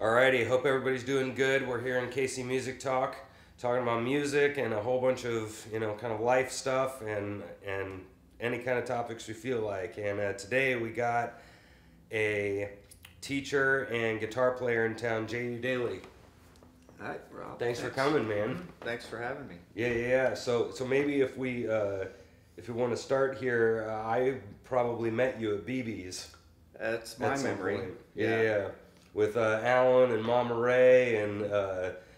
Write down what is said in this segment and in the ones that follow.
Alrighty, hope everybody's doing good. We're here in KC Music Talk, talking about music and a whole bunch of kind of life stuff and any kind of topics we feel like. And today we got a teacher and guitar player in town, Eudaly. Hi, Rob. Thanks for coming, man. Thanks for having me. Yeah. So maybe if we want to start here, I probably met you at BB's. That's my memory. Yeah. With Alan and Mama Ray, and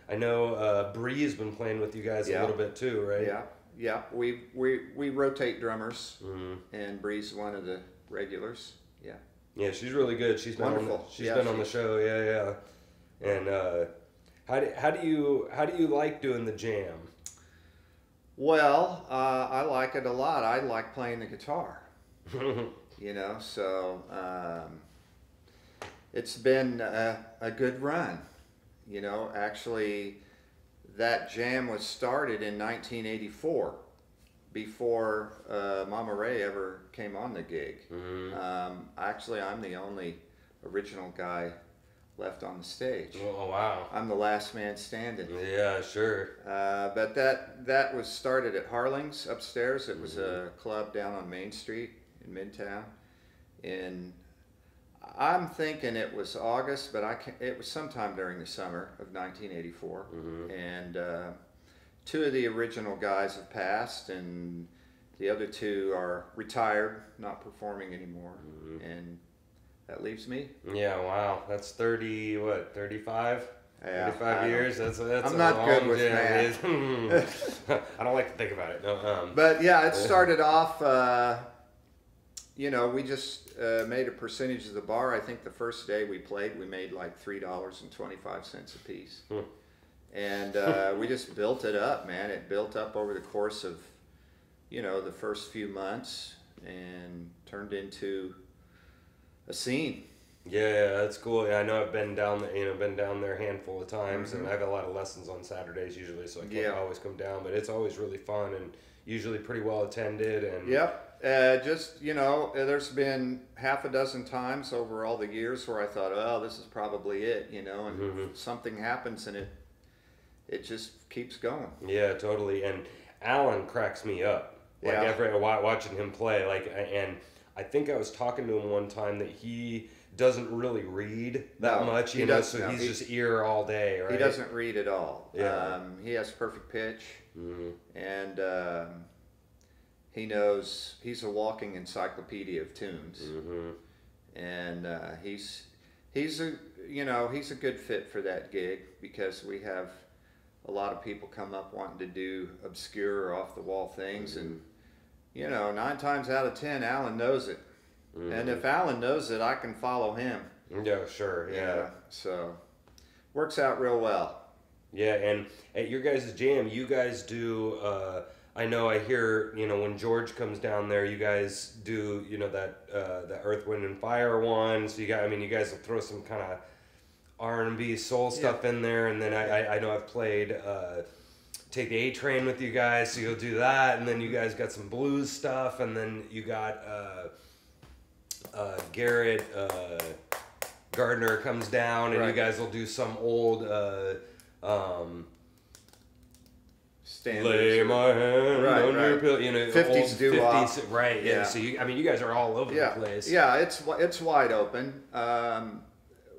I know Bree's been playing with you guys a little bit too, right? Yeah. We rotate drummers, and Bree's one of the regulars. Yeah. Yeah, she's really good. She's been wonderful. She's been on the show. Yeah. And how do you like doing the jam? Well, I like it a lot. I like playing the guitar. It's been a good run. Actually, that jam was started in 1984, before Mama Ray ever came on the gig. Actually, I'm the only original guy left on the stage. Oh, wow. I'm the last man standing. Yeah, sure. But that was started at Harling's upstairs. It was a club down on Main Street in Midtown. I'm thinking it was August, but it was sometime during the summer of 1984. And two of the original guys have passed, and the other two are retired, not performing anymore. And that leaves me. Yeah, wow. That's 35? Yeah, 35 years? That's I'm a not long good with jam. math. I don't like to think about it. No. But yeah, it started off, we just made a percentage of the bar. I think the first day we played, we made like $3.25 a piece. And we just built it up, man. It built up over the course of, the first few months, and turned into a scene. Yeah, that's cool. Yeah, I know I've been down there a handful of times, and I have a lot of lessons on Saturdays usually, so I can't always come down. But it's always really fun and usually pretty well attended. And there's been half a dozen times over all the years where I thought, oh, this is probably it, and something happens and it just keeps going. Yeah, totally. And Alan cracks me up. Watching him play, and I think I was talking to him one time that he doesn't really read that much, so he's just ear all day, right? He doesn't read at all. Yeah. He has perfect pitch, and he knows, he's a walking encyclopedia of tunes, and he's a good fit for that gig, because we have a lot of people come up wanting to do obscure or off the wall things, and 9 times out of 10, Alan knows it. And if Alan knows it, I can follow him. Yeah, sure. Yeah. So, works out real well. Yeah, and at your guys' jam, you guys do, I know I hear, when George comes down there, you guys do, that Earth, Wind, and Fire one. So you guys will throw some kind of R&B soul stuff in there. And then I know I've played Take the A Train with you guys, so you'll do that. And then you guys got some blues stuff, and then you got Garrett Gardner comes down, and you guys will do some old lay my hand on your pillow, 50s doo-wop. Right? Yeah. So you guys are all over the place. Yeah, it's wide open.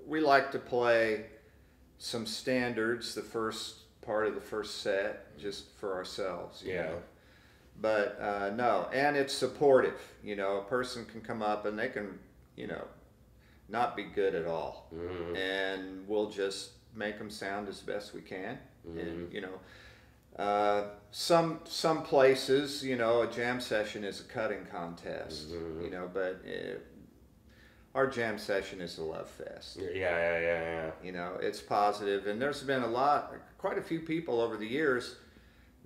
We like to play some standards the first part of the first set, just for ourselves. You know? But no, and it's supportive. A person can come up and they can, not be good at all, and we'll just make them sound as best we can. And some places, a jam session is a cutting contest. But our jam session is a love fest. Yeah. It's positive, and there's been quite a few people over the years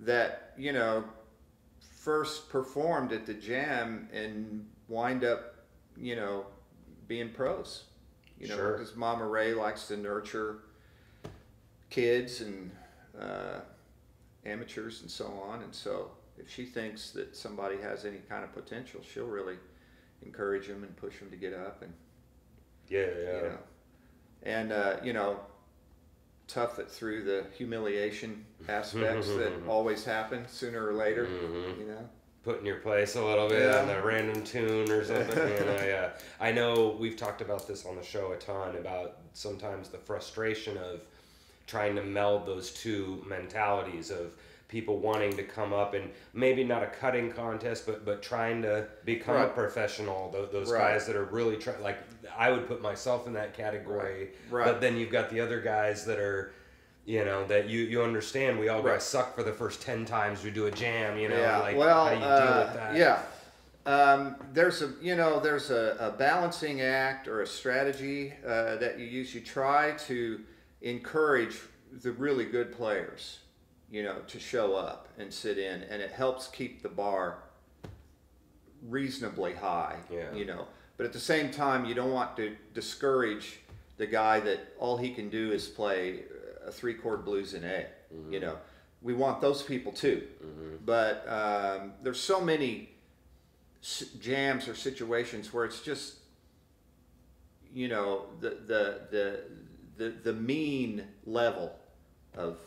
that first performed at the jam and wind up, being pros. Because Mama Ray likes to nurture kids and amateurs and so on, and so if she thinks that somebody has any kind of potential, she'll really encourage them and push them to get up, and yeah. And tough it through the humiliation aspects that always happen sooner or later. You know, put in your place a little bit on a random tune or something. I know we've talked about this on the show a ton about sometimes the frustration of trying to meld those two mentalities of people wanting to come up and maybe not a cutting contest, but trying to become a professional. Those guys that are really trying, like I would put myself in that category. Right. But then you've got the other guys that are, you know, that you understand. We all got suck for the first 10 times we do a jam. You know, like how you deal with that. Yeah. There's a balancing act or a strategy that you use. You try to encourage the really good players, you know, to show up and sit in, and it helps keep the bar reasonably high, you know. But at the same time, you don't want to discourage the guy that all he can do is play a 3-chord blues in A, you know. We want those people too. But there's so many jams or situations where it's just, you know, the mean level of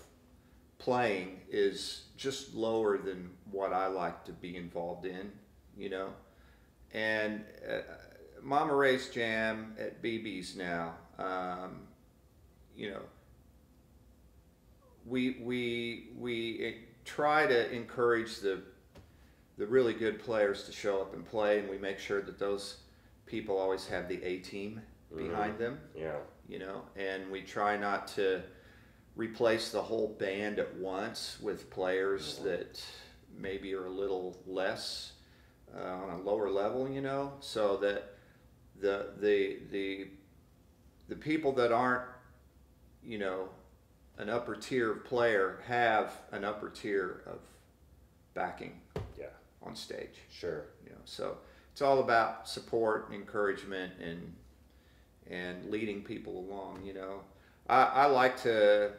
playing is just lower than what I like to be involved in, you know. And Mama Ray's jam at BB's now, you know, we try to encourage the really good players to show up and play, and we make sure that those people always have the A team behind them. Yeah. You know, and we try not to replace the whole band at once with players that maybe are a little less on a lower level, you know, so that the people that aren't, you know, an upper tier of player have an upper tier of backing on stage. Sure. You know, so it's all about support and encouragement and leading people along, you know. I like to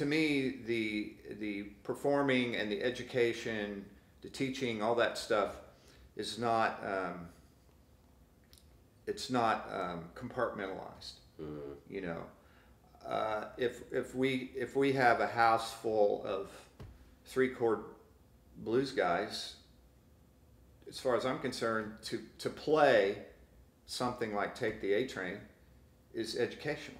me, the performing and the education, the teaching, all that stuff is not, it's not compartmentalized, you know. If we have a house full of 3-chord blues guys, as far as I'm concerned, to play something like Take the A Train is educational.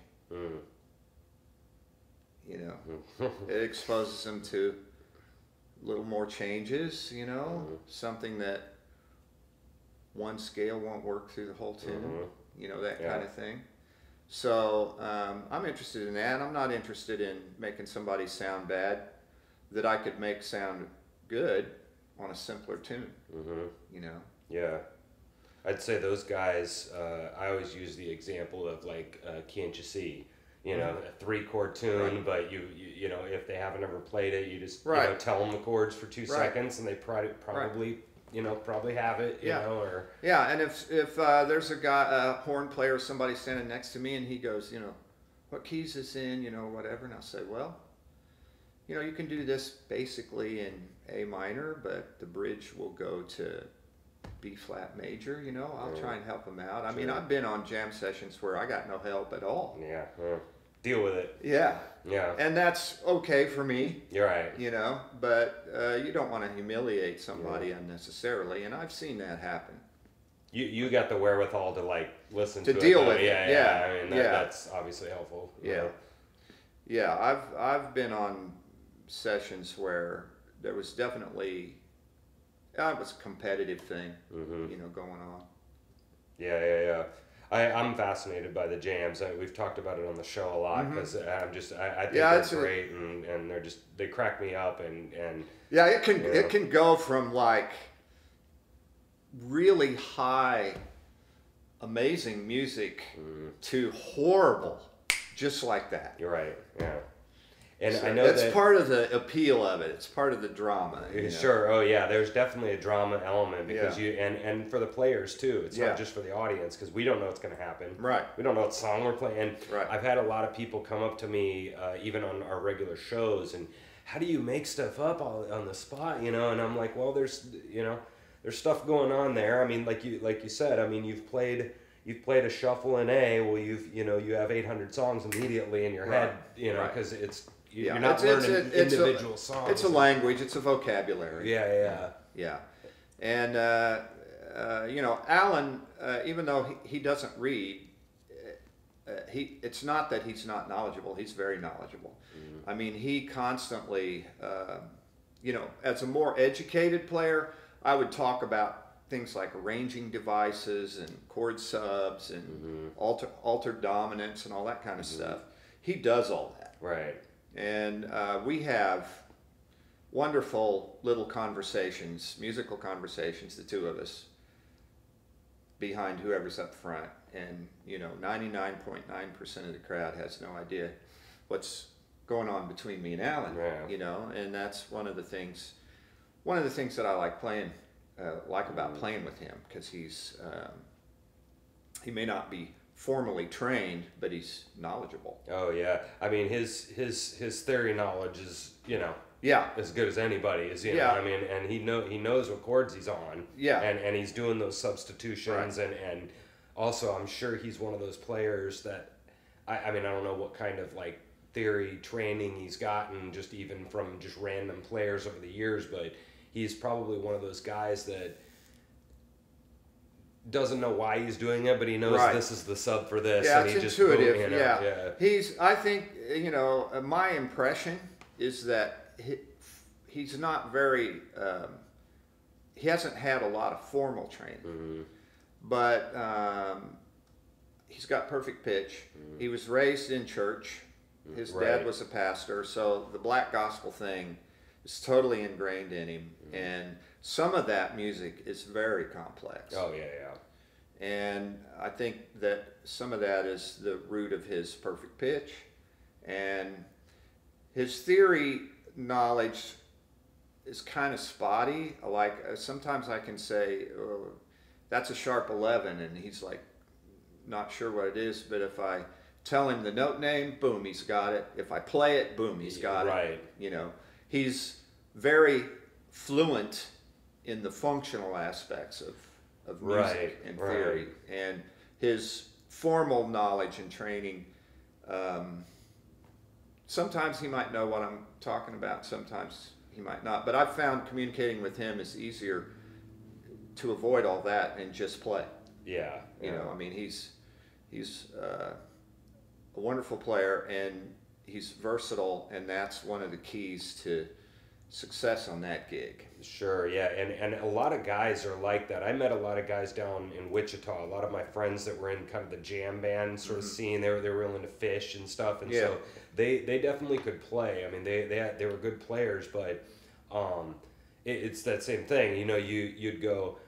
You know, it exposes them to a little more changes, you know, something that one scale won't work through the whole tune, you know, that kind of thing. So I'm interested in that. I'm not interested in making somebody sound bad that I could make sound good on a simpler tune, you know. Yeah. I'd say those guys, I always use the example of like Can't You See? You know, a 3-chord tune, but you know, if they haven't ever played it, you just you know, tell them the chords for 2 seconds, and they probably you know, probably have it, you know, or and if there's a horn player, somebody standing next to me, and he goes, you know, what keys is in, you know, whatever, and I'll say, well, you know, you can do this basically in A minor, but the bridge will go to B flat major, you know. I'll try and help them out. I mean, I've been on jam sessions where I got no help at all. Yeah. Deal with it. Yeah. And that's okay for me. You're right. You know, but you don't want to humiliate somebody unnecessarily, and I've seen that happen. You got the wherewithal to like listen to deal it, with it. Yeah. I mean, that's obviously helpful. Yeah. I've been on sessions where there was definitely it was a competitive thing, you know, going on. Yeah. I'm fascinated by the jams. We've talked about it on the show a lot because I think they're great, and they crack me up and it can go from like really high, amazing music to horrible, just like that. You're right. Yeah. And so I know that's part of the appeal of it. It's part of the drama. You know? Sure. Oh yeah. There's definitely a drama element because and for the players too. It's not just for the audience because we don't know what's going to happen. Right. We don't know what song we're playing. And I've had a lot of people come up to me even on our regular shows and how do you make stuff up on the spot? You know, and I'm like, well, there's stuff going on there. I mean, like you said. I mean, you've played you've played a shuffle in A, well, you have 800 songs immediately in your head, because you're not learning individual songs. It's a language. It's a vocabulary. Yeah. And Alan, even though he doesn't read, it's not that he's not knowledgeable. He's very knowledgeable. I mean, he constantly, as a more educated player, I would talk about things like arranging devices and chord subs and altered dominance and all that kind of stuff. He does all that. Right. And we have wonderful little conversations, musical conversations, the two of us, behind whoever's up front. And 99.9% of the crowd has no idea what's going on between me and Alan. Yeah. And that's one of the things that I like about playing with him, because he may not be formally trained, but he's knowledgeable. Oh yeah, I mean his theory knowledge is as good as anybody's. I mean, and he knows what chords he's on. Yeah. And he's doing those substitutions, and also I'm sure he's one of those players that I mean I don't know what kind of like theory training he's gotten just even from just random players over the years, but he's probably one of those guys that doesn't know why he's doing it, but he knows this is the sub for this. Yeah, and it's he just intuitive. Yeah. I think, my impression is that he's not very, he hasn't had a lot of formal training, but he's got perfect pitch. He was raised in church. His dad was a pastor, so the black gospel thing is totally ingrained in him, and some of that music is very complex. Oh yeah. And I think that some of that is the root of his perfect pitch, and his theory knowledge is kind of spotty. Like sometimes I can say, oh, that's a sharp 11, and he's like not sure what it is, but if I tell him the note name, boom, he's got it. If I play it, boom, he's got it. He's very fluent in the functional aspects of music and theory, and his formal knowledge and training. Sometimes he might know what I'm talking about, sometimes he might not, but I've found communicating with him is easier to avoid all that and just play. I mean, he's a wonderful player, and he's versatile, and that's one of the keys to success on that gig. Sure, yeah, and a lot of guys are like that. I met a lot of guys down in Wichita. A lot of my friends that were in kind of the jam band sort of scene, they were willing to fish and stuff, and so they definitely could play. I mean, they were good players, but it's that same thing. You'd go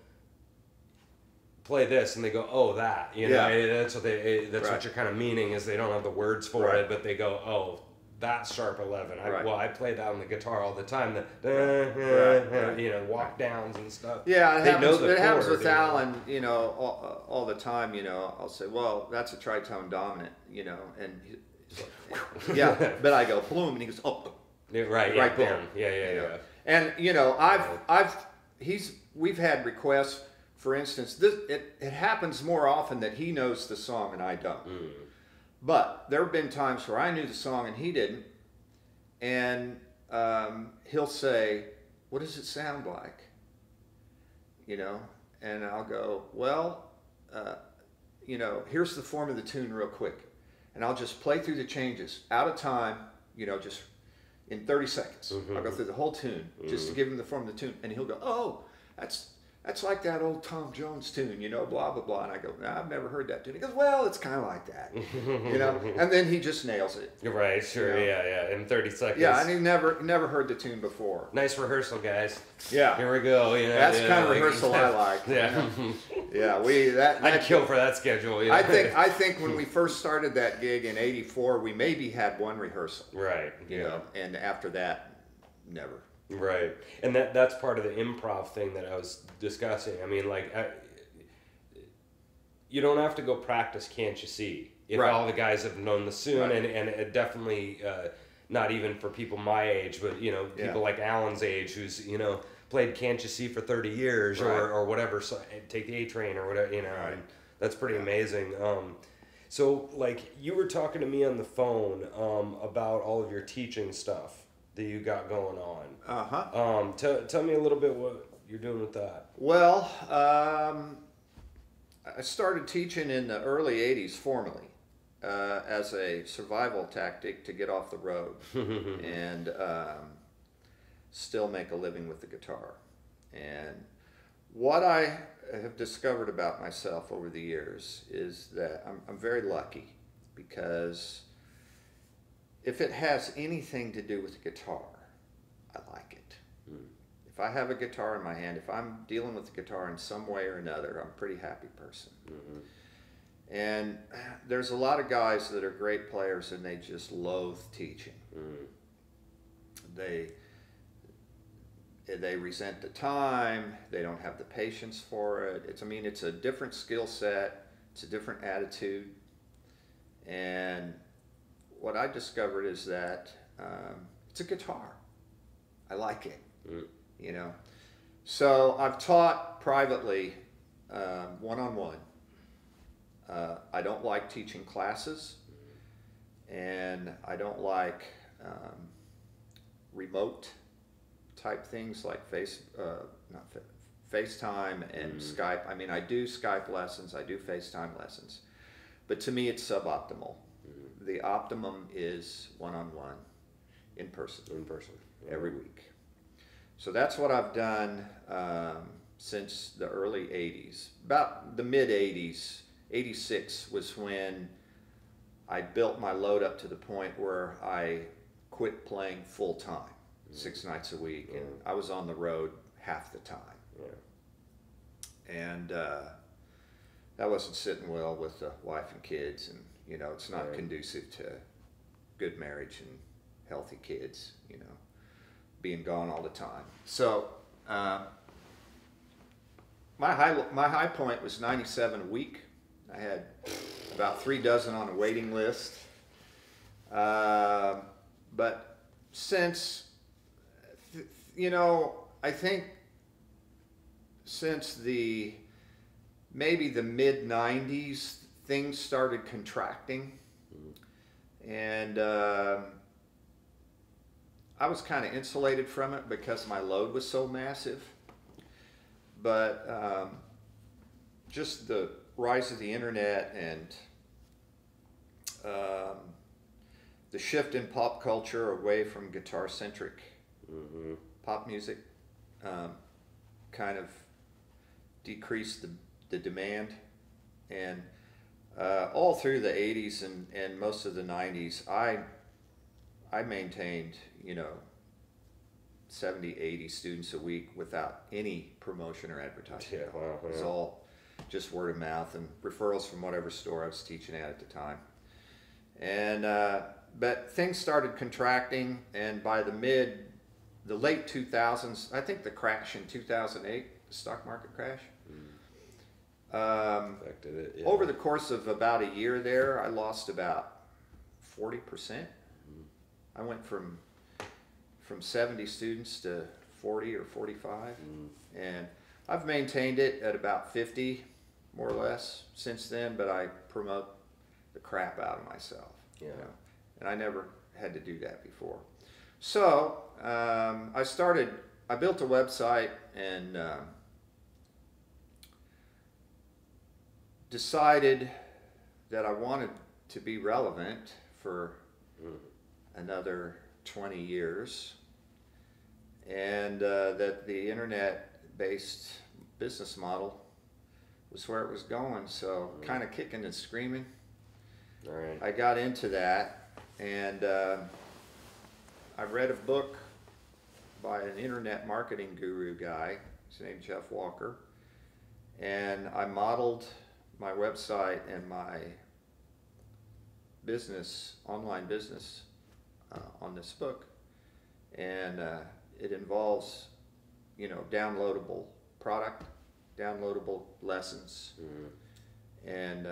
play this, and they go, oh, that. That's what what you're kind of meaning is they don't have the words for it, but they go, oh, that's sharp 11. I play that on the guitar all the time. Walk downs and stuff. Yeah, it happens with Alan. All the time. I'll say, well, that's a tritone dominant. And he's like, yeah, but I go plume, and he goes, oh, right boom. Yeah. And we've had requests. For instance, it happens more often that he knows the song and I don't. But there have been times where I knew the song and he didn't, and he'll say, what does it sound like? And I'll go, well, here's the form of the tune real quick. And I'll just play through the changes out of time, just in 30 seconds. I'll go through the whole tune just to give him the form of the tune. And he'll go, oh, that's like that old Tom Jones tune, blah, blah, blah. And I go, nah, I've never heard that tune. He goes, well, it's kind of like that, And then he just nails it. Right, sure, yeah, in 30 seconds. Yeah, and he never heard the tune before. Nice rehearsal, guys. Yeah. Here we go. That's the kind of rehearsal I like. Yeah. I'd kill for that schedule. I think when we first started that gig in '84, we maybe had one rehearsal. Right. And after that, never. Right, and that's part of the improv thing that I was discussing. I mean, you don't have to go practice Can't You See? If all the guys have known the tune, and it definitely, not even for people my age, but, people like Alan's age who's, played Can't You See for 30 years or whatever, so take the A Train or whatever, and That's pretty amazing. So, like, you were talking to me on the phone about all of your teaching stuff that you got going on. Tell me a little bit what you're doing with that. Well, I started teaching in the early 80s formally as a survival tactic to get off the road and still make a living with the guitar. And what I have discovered about myself over the years is that I'm very lucky, because if it has anything to do with the guitar, I like it. If I have a guitar in my hand, if I'm dealing with the guitar in some way or another, I'm a pretty happy person. And there's a lot of guys that are great players and they just loathe teaching. They resent the time, they don't have the patience for it. It's a different skill set, it's a different attitude. And what I discovered is that it's a guitar. I like it, you know. So I've taught privately, one-on-one. I don't like teaching classes, and I don't like remote type things like FaceTime and Skype. I mean, I do Skype lessons, I do FaceTime lessons, but to me it's suboptimal. The optimum is one-on-one, in person, every week. So that's what I've done since the early 80s. About the mid 80s, 86 was when I built my load up to the point where I quit playing full time, 6 nights a week, and I was on the road half the time. And that wasn't sitting well with the wife and kids, and you know, it's not conducive to good marriage and healthy kids, you know, being gone all the time. So my high point was 97 a week. I had about 3 dozen on a waiting list. But since, you know, I think since maybe the mid 90s, things started contracting. And I was kind of insulated from it because my load was so massive. But just the rise of the internet and the shift in pop culture away from guitar-centric pop music kind of decreased the demand. And all through the 80s and most of the 90s, I maintained, you know, 70, 80 students a week without any promotion or advertising. It was all just word of mouth and referrals from whatever store I was teaching at the time. And but things started contracting, and by the late 2000s, I think the crash in 2008, the stock market crash, affected it. Over the course of about a year there, I lost about 40%. I went from 70 students to 40 or 45, and I've maintained it at about 50, more or less, since then, but I promote the crap out of myself. You know? And I never had to do that before. So I built a website and decided that I wanted to be relevant for another 20 years, and that the internet-based business model was where it was going. So kind of kicking and screaming, I got into that, and I read a book by an internet marketing guru guy. His name's Jeff Walker, and I modeled my website and my business, online business, on this book. And it involves, you know, downloadable product, downloadable lessons, and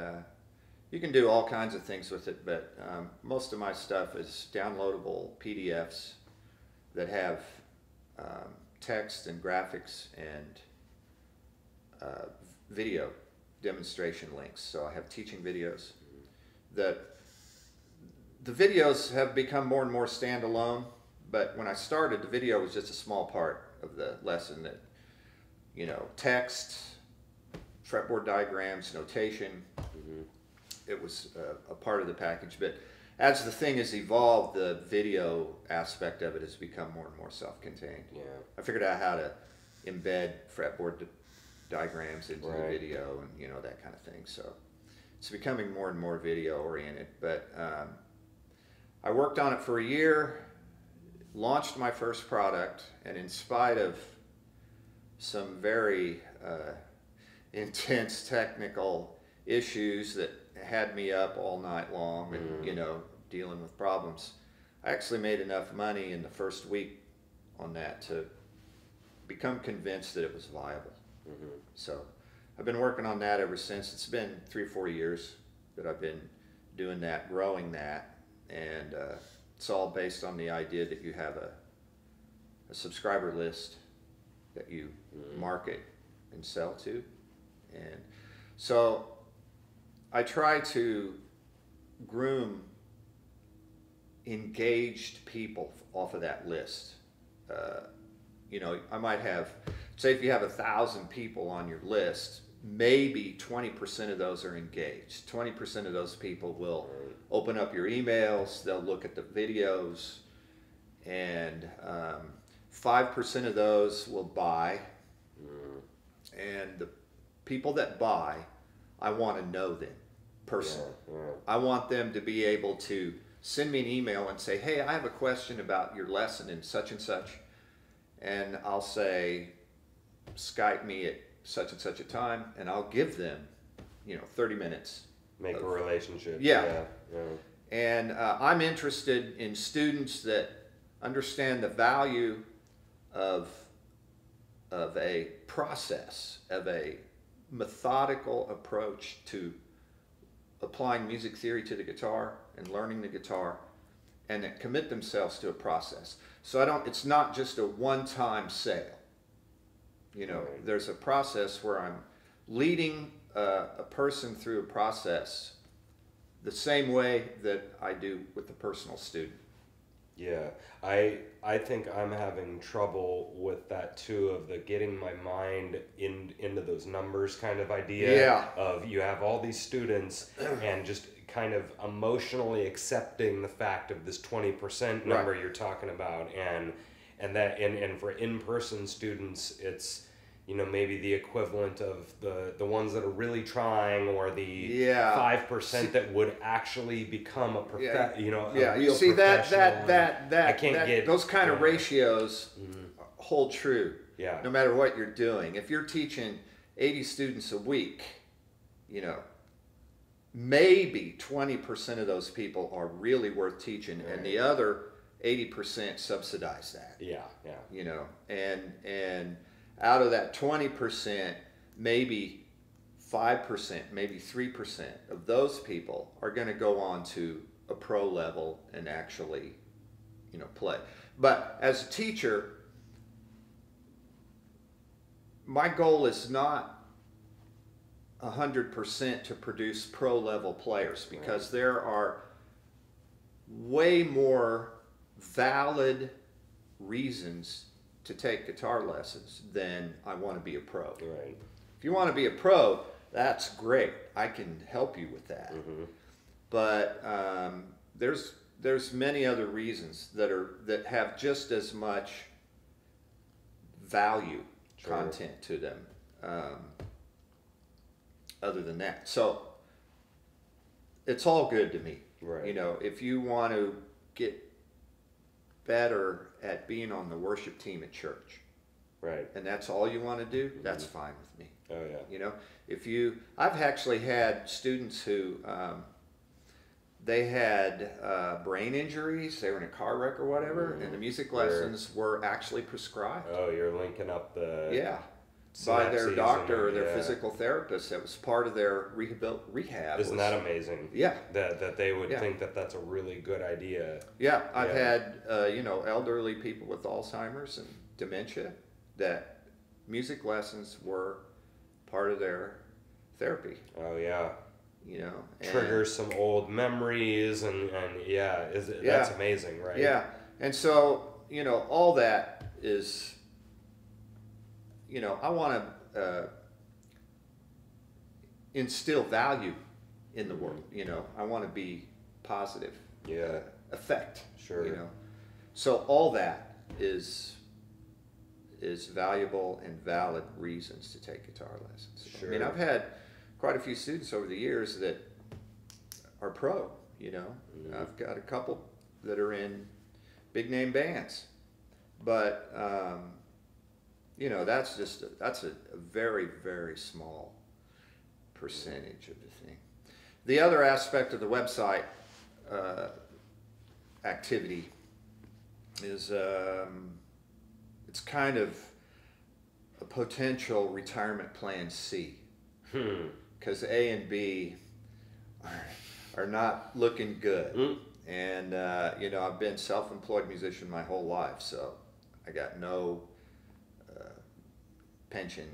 you can do all kinds of things with it, but most of my stuff is downloadable PDFs that have text and graphics and video demonstration links. So I have teaching videos that the videos have become more and more standalone, but when I started, the video was just a small part of the lesson. That, you know, text, fretboard diagrams, notation, it was a part of the package. But as the thing has evolved, the video aspect of it has become more and more self-contained. Yeah. I figured out how to embed fretboard diagrams into the video, and you know, that kind of thing. So it's becoming more and more video oriented. But I worked on it for a year, launched my first product, and in spite of some very intense technical issues that had me up all night long and you know, dealing with problems, I actually made enough money in the first week on that to become convinced that it was viable. So I've been working on that ever since. It's been 3 or 4 years that I've been doing that, growing that, and it's all based on the idea that you have a subscriber list that you market and sell to. And so I try to groom engaged people off of that list. You know, I might have, say if you have 1,000 people on your list, maybe 20% of those are engaged. 20% of those people will open up your emails, they'll look at the videos, and 5% of those will buy. And the people that buy, I want to know them personally. I want them to be able to send me an email and say, hey, I have a question about your lesson in such and such. And I'll say, Skype me at such and such a time, and I'll give them, you know, 30 minutes. Make a relationship. Yeah. And I'm interested in students that understand the value of a process, of a methodical approach to applying music theory to the guitar and learning the guitar, and that commit themselves to a process. So it's not just a one-time sale. You know, there's a process where I'm leading a person through a process the same way that I do with the personal student. Yeah, I think I'm having trouble with that too, of the getting my mind into those numbers kind of idea of you have all these students and just kind of emotionally accepting the fact of this 20% number you're talking about, and for in-person students it's, you know, maybe the equivalent of the ones that are really trying, or the 5% that would actually become a you know, a you see that I can't get those kind of ratios hold true. Yeah. No matter what you're doing. If you're teaching 80 students a week, you know, maybe 20% of those people are really worth teaching, and the other 80% subsidize that. Yeah. You know, and out of that 20%, maybe 5%, maybe 3% of those people are going to go on to a pro level and actually, you know, play. But as a teacher, my goal is not 100% to produce pro level players, because there are way more valid reasons to take guitar lessons than I want to be a pro. Right. If you want to be a pro, that's great. I can help you with that. But there's many other reasons that have just as much value content to them. Other than that, so it's all good to me. You know, if you want to get better at being on the worship team at church, and that's all you want to do, that's fine with me. Oh yeah. You know, I've actually had students who they had brain injuries, they were in a car wreck or whatever, and the music lessons were actually prescribed. Oh, you're linking up the by their doctor or their physical therapist. That was part of their rehab. Isn't that amazing? Yeah. That they would think that that's a really good idea. Yeah, I've had you know, elderly people with Alzheimer's and dementia that music lessons were part of their therapy. Oh yeah. You know, Triggers some old memories and yeah, that's amazing, right? Yeah, and so you know all that is, you know, I want to instill value in the world. You know, I want to be positive. Yeah. Effect. Sure. You know, so all that is valuable and valid reasons to take guitar lessons. Sure. I mean, I've had quite a few students over the years that are pro, you know. I've got a couple that are in big name bands, but you know, that's a very, very small percentage of the thing. The other aspect of the website activity is it's kind of a potential retirement plan C, because A and B are not looking good. And you know, I've been self-employed musician my whole life, so I got no pension,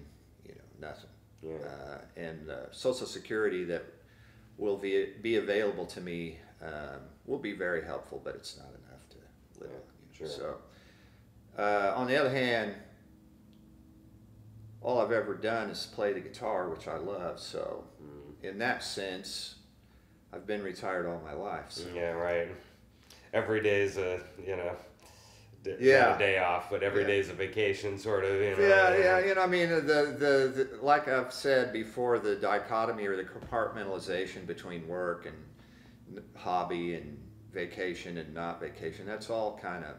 you know, nothing. Yeah. And Social Security that will be available to me will be very helpful, but it's not enough to live on. You know? Sure. So, on the other hand, all I've ever done is play the guitar, which I love. So, in that sense, I've been retired all my life. So. Yeah, right. Every day's a, you know, not a day off, but every day's a vacation, sort of. You know. Yeah. You know, I mean, the like I've said before, the dichotomy or the compartmentalization between work and hobby and vacation and not vacation. That's all kind of.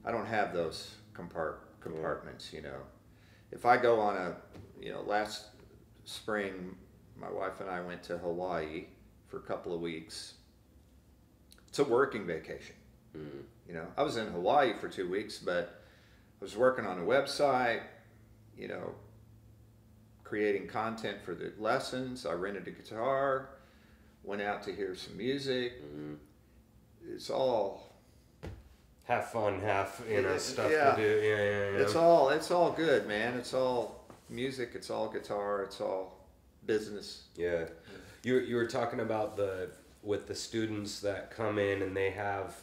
I don't have those compartments. You know, if I go on a, you know, last spring, my wife and I went to Hawaii for a couple of weeks. It's a working vacation. You know, I was in Hawaii for 2 weeks, but I was working on a website, you know, creating content for the lessons. I rented a guitar, went out to hear some music. It's all half fun, half, you know, stuff to do. Yeah. It's all good, man. It's all music. It's all guitar. It's all business. Yeah. You were talking about with the students that come in and they have.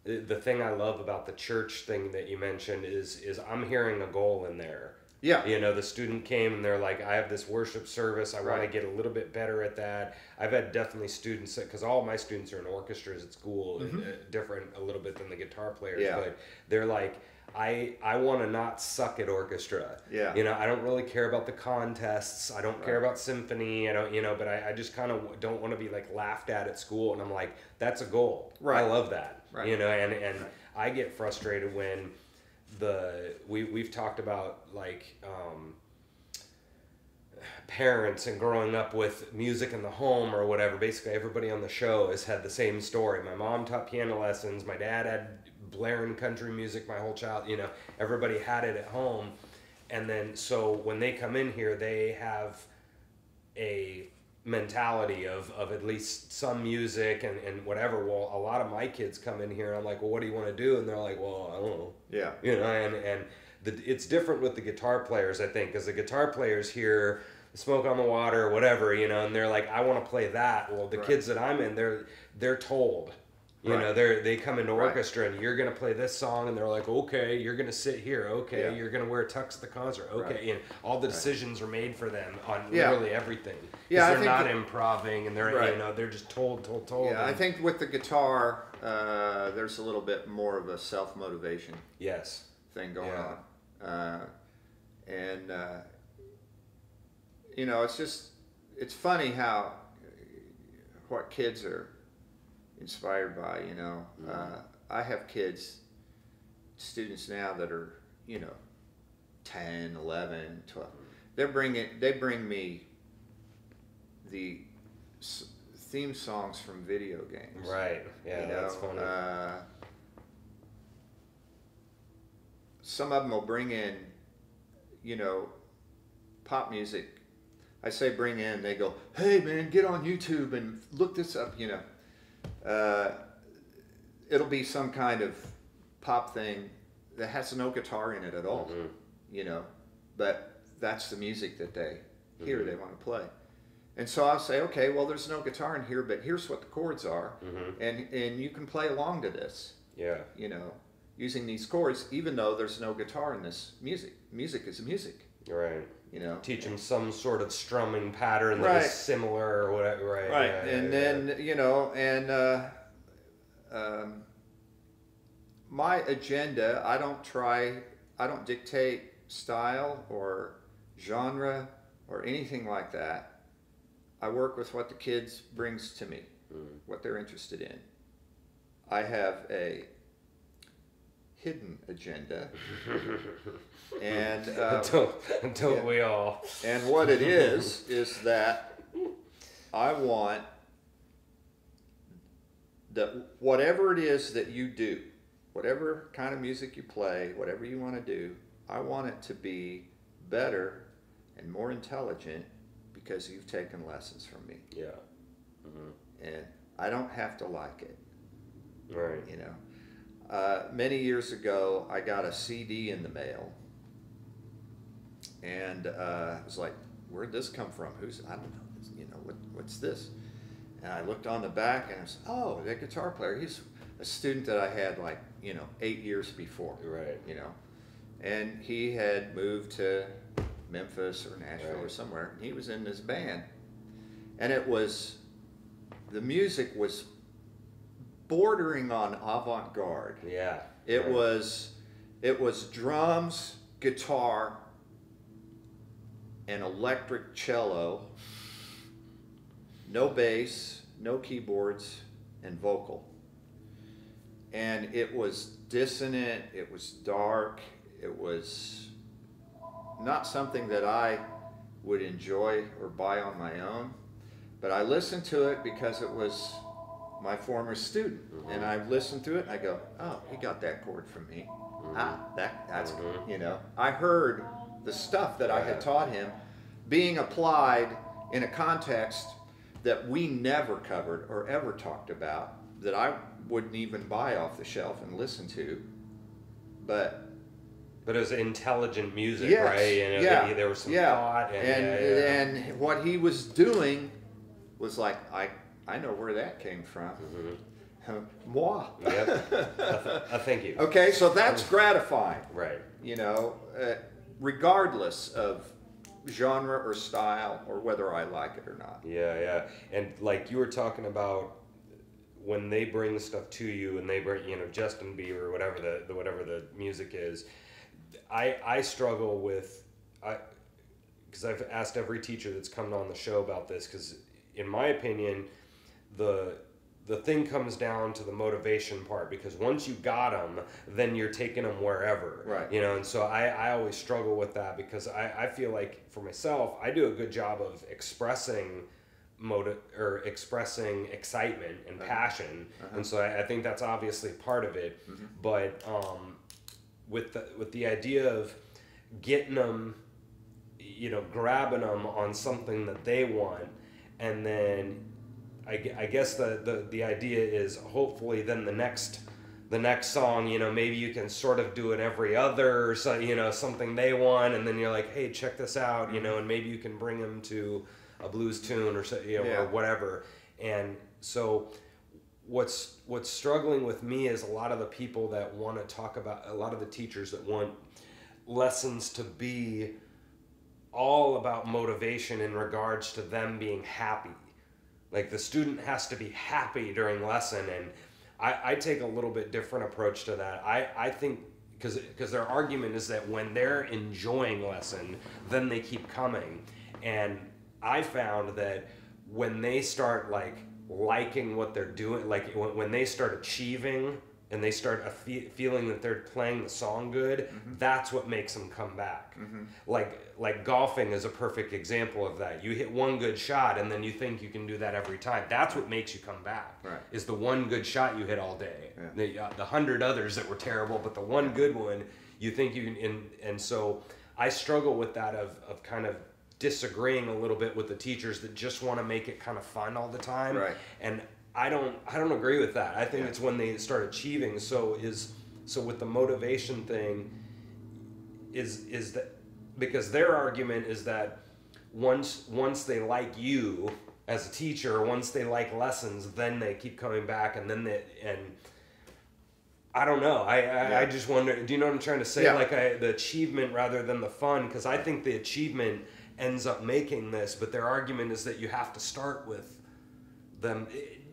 The thing I love about the church thing that you mentioned is I'm hearing a goal in there. Yeah. You know, the student came and they're like, I have this worship service. I want to get a little bit better at that. I've had definitely students, because all my students are in orchestras at school, different a little bit than the guitar players. Yeah. But they're like, I want to not suck at orchestra. Yeah. You know, I don't really care about the contests. I don't care about symphony. I don't, you know, but I just kind of don't want to be like laughed at school. And I'm like, that's a goal. Right. I love that. Right. You know, and I get frustrated when we've talked about like parents and growing up with music in the home or whatever. Basically, everybody on the show has had the same story. My mom taught piano lessons. My dad had blaring country music my whole child. You know, everybody had it at home, and then so when they come in here, they have a mentality of at least some music and whatever. Well, a lot of my kids come in here and I'm like, well, what do you want to do? And they're like, well, I don't know. Yeah. You know, and it's different with the guitar players, I think, because the guitar players hear Smoke on the Water or whatever, you know, and they're like, I want to play that. Well, the kids that I'm in, they're told. You know, they come into orchestra and you're going to play this song, and they're like, okay, you're going to sit here. Okay, you're going to wear tux at the concert. Okay, and all the decisions are made for them on literally everything. Yeah, they're not improving, and they're you know, they're just told. Yeah, I think with the guitar, there's a little bit more of a self-motivation thing going on. And you know, it's funny how what kids are inspired by, you know. I have students now that are, you know, 10, 11, 12. They bring me the theme songs from video games. Right. Yeah, you know, that's funny. Some of them will bring in, you know, pop music. I say bring in, they go, hey man, get on YouTube and look this up, you know. It'll be some kind of pop thing that has no guitar in it at all, you know, but that's the music that they hear, they want to play. And so I'll say, okay, well, there's no guitar in here, but here's what the chords are, Mm-hmm. and you can play along to this. Yeah. You know, using these chords, even though there's no guitar in this music. Music is music. Right. You know, Teach them some sort of strumming pattern that Right. is similar or whatever. Right. Right, Yeah, and yeah, then you know, and my agenda, I don't dictate style or genre or anything like that. I work with what the kids brings to me, what they're interested in. I have a hidden agenda, and don't we all? And what it is that I want that whatever it is that you do, whatever kind of music you play, whatever you want to do, I want it to be better and more intelligent because you've taken lessons from me. Yeah. Mm-hmm. And I don't have to like it. Right. You know. Many years ago, I got a CD in the mail, and I was like, "Where'd this come from? I don't know. You know, what's this?" And I looked on the back, and I was, "Oh, that guitar player. He's a student that I had 8 years before." Right. You know, and he had moved to Memphis or Nashville or somewhere, and he was in this band, and the music was bordering on avant-garde. Yeah. It was drums, guitar, and electric cello, no bass, no keyboards, and vocal. And it was dissonant, it was dark, it was not something that I would enjoy or buy on my own, but I listened to it because it was my former student, and I listened to it and I go, "Oh, he got that chord from me. That's you know." I heard the stuff that I had taught him being applied in a context that we never covered or ever talked about, that I wouldn't even buy off the shelf and listen to, but it was intelligent music, yes, right? And there was some thought, and what he was doing was like, I know where that came from. Moi. Yep. Thank you. Okay, so that's gratifying. Right. You know, regardless of genre or style or whether I like it or not. Yeah. And like you were talking about, when they bring stuff to you and they bring, Justin Bieber or whatever the music is, I struggle with, because I've asked every teacher that's come on the show about this, because in my opinion, the thing comes down to the motivation part, because once you got them, then you're taking them wherever. Right. And so I always struggle with that, because I feel like for myself, I do a good job of expressing expressing excitement and passion, and so I think that's obviously part of it. But with the idea of getting them, grabbing them on something that they want, and then I guess the idea is hopefully then the next song, maybe you can sort of do it every other, so something they want, and then you're like, hey, check this out, and maybe you can bring them to a blues tune or or whatever. And so what's struggling with me is a lot of the people that want to talk about, a lot of the teachers that want lessons to be all about motivation in regards to them being happy. Like the student has to be happy during lesson, and I take a little bit different approach to that. I think because their argument is that when they're enjoying lesson, then they keep coming. And I found that when they start liking what they're doing, like when they start achieving and they start feeling that they're playing the song good, that's what makes them come back. Like golfing is a perfect example of that. You hit one good shot and then you think you can do that every time. That's what makes you come back. Right. Is the one good shot you hit all day. Yeah. The 100 others that were terrible, but the one good one you think you can. And so I struggle with that of kind of disagreeing a little bit with the teachers that just want to make it kind of fun all the time. Right. And I don't agree with that. I think it's when they start achieving. So with the motivation thing is that, because their argument is that once they like you as a teacher, once they like lessons, then they keep coming back, and then I don't know. I just wonder. Do you know what I'm trying to say? Yeah. Like the achievement rather than the fun, because I think the achievement ends up making this. But their argument is that you have to start with them.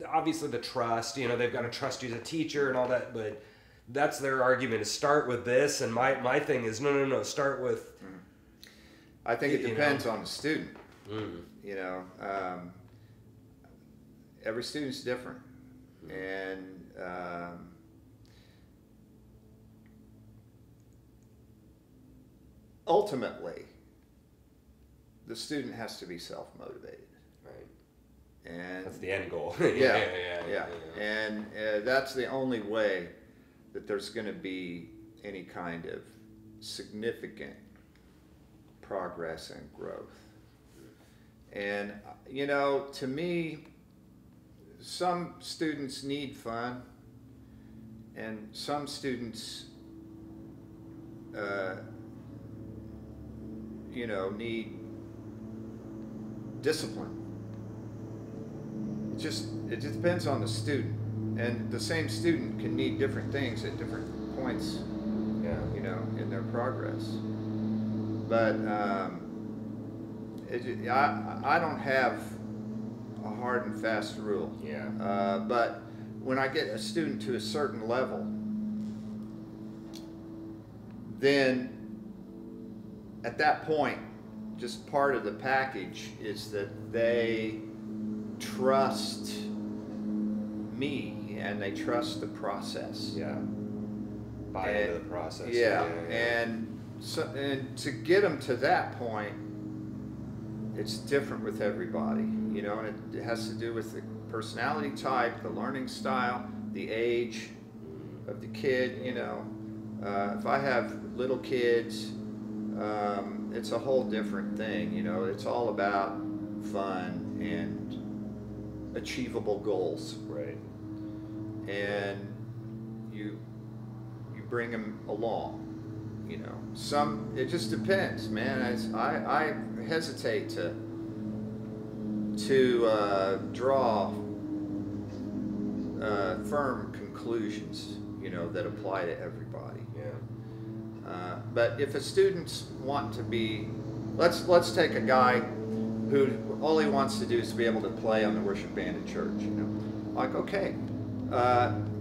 Obviously, the trust. You know, they've got to trust you as a teacher and all that. But that's their argument: is start with this. And my thing is no. Start with. I think it depends on the student. Mm. You know, every student's different, and ultimately, the student has to be self-motivated. Right. And That's the end goal. yeah. And that's the only way that there's going to be any kind of significant progress and growth. And, you know, to me, some students need fun, and some students, you know, need discipline. It just depends on the student, and the same student can need different things at different points, you know, in their progress. But I don't have a hard and fast rule. Yeah. But when I get a student to a certain level, then at that point, just part of the package is that they trust me and they trust the process. Yeah. Buy into the process. Yeah. And to get them to that point, it's different with everybody, you know, and it has to do with the personality type, the learning style, the age of the kid, you know. If I have little kids, it's a whole different thing, you know. It's all about fun and achievable goals. Right. And you bring them along. You know, it just depends, man. I hesitate to draw firm conclusions, you know, that apply to everybody. Yeah. But if a student want to be, let's take a guy who all he wants to do is to be able to play on the worship band at church. You know, like okay,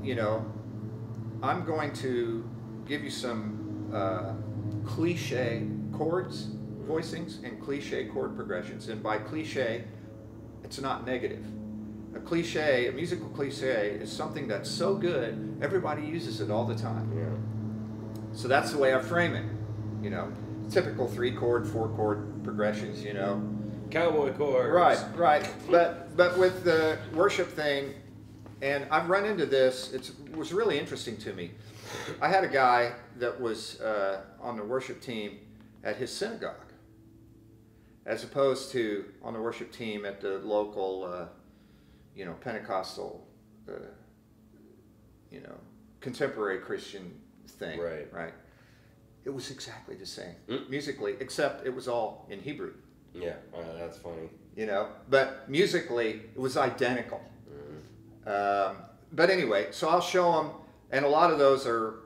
you know, I'm going to give you some cliche chords, voicings, and cliche chord progressions. And by cliche, it's not negative. A musical cliche, is something that's so good, everybody uses it all the time. Yeah. So that's the way I frame it. You know, typical 3-chord, 4-chord progressions. You know, Cowboy chords. right. But with the worship thing, and I've run into this. It was really interesting to me. I had a guy that was on the worship team at his synagogue, as opposed to on the worship team at the local, you know, Pentecostal, you know, contemporary Christian thing. Right. It was exactly the same musically, except it was all in Hebrew. Yeah, that's funny. You know, but musically it was identical. But anyway, so I'll show them. And a lot of those are,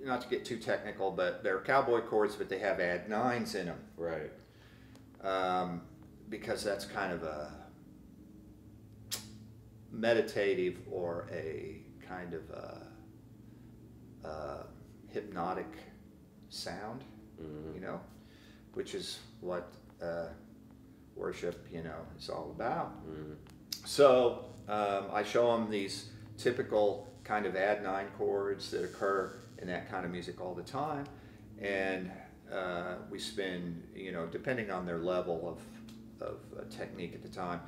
not to get too technical, but they're cowboy chords, but they have add nines in them. Right. Because that's kind of a meditative or a kind of a hypnotic sound, you know, which is what worship, you know, is all about. So I show them these typical kind of add 9 chords that occur in that kind of music all the time, and we spend, you know, depending on their level of technique at the time,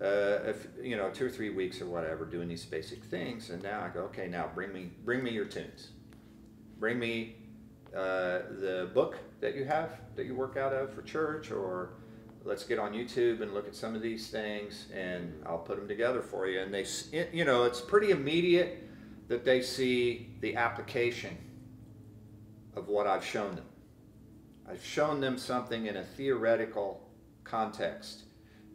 if you know, 2 or 3 weeks or whatever, doing these basic things. And now I go, okay, now bring me your tunes, bring me the book that you have that you work out of for church, or let's get on YouTube and look at some of these things, and I'll put them together for you. And they, you know, it's pretty immediate that they see the application of what I've shown them. I've shown them something in a theoretical context.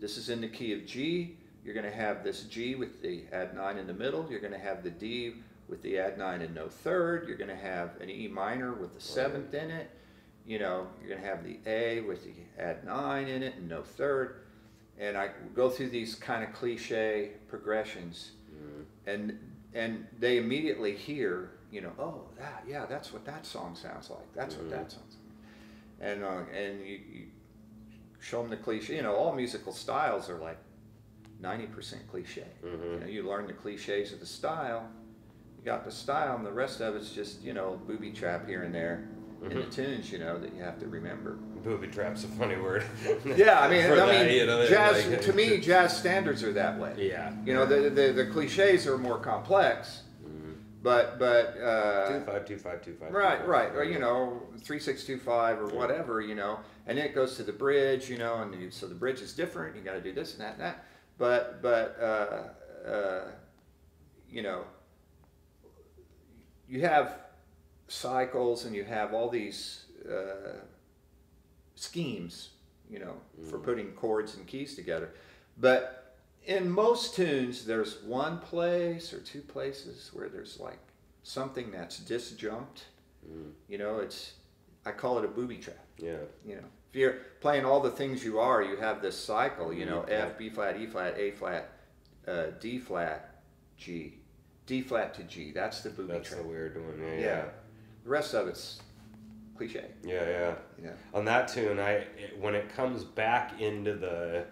This is in the key of G. You're going to have this G with the add 9 in the middle. You're going to have the D with the add 9 and no third. You're going to have an E minor with the 7th in it. You know, you're going to have the A with the add 9 in it and no third. And I go through these kind of cliche progressions, and they immediately hear, you know, oh, that's what that song sounds like. That's what that sounds like. And you show them the cliche. You know, all musical styles are like 90% cliche. You know, you learn the cliches of the style. You got the style, and the rest of it's just, you know, booby trap here and there in the tunes, you know, that you have to remember. Booby trap's a funny word. Yeah, I mean, you know, jazz, like, to me, jazz standards are that way. Yeah. You know, the cliches are more complex, but 2-5-2-5-2-5. right, or, you know, 3-6-2-5 or whatever, you know, and then it goes to the bridge, you know, and so the bridge is different. You got to do this and that and that, but you know, you have cycles and you have all these schemes, you know, for putting chords and keys together. But in most tunes, there's one place or two places where there's like something that's disjunct. You know, I call it a booby trap. Yeah. You know, if you're playing all the things you are, you have this cycle, you know, F, B flat, E flat, A flat, D flat, G. D flat to G. That's the booby trap. That's the weird one. Yeah. The rest of it's cliche. Yeah. On that tune, when it comes back into the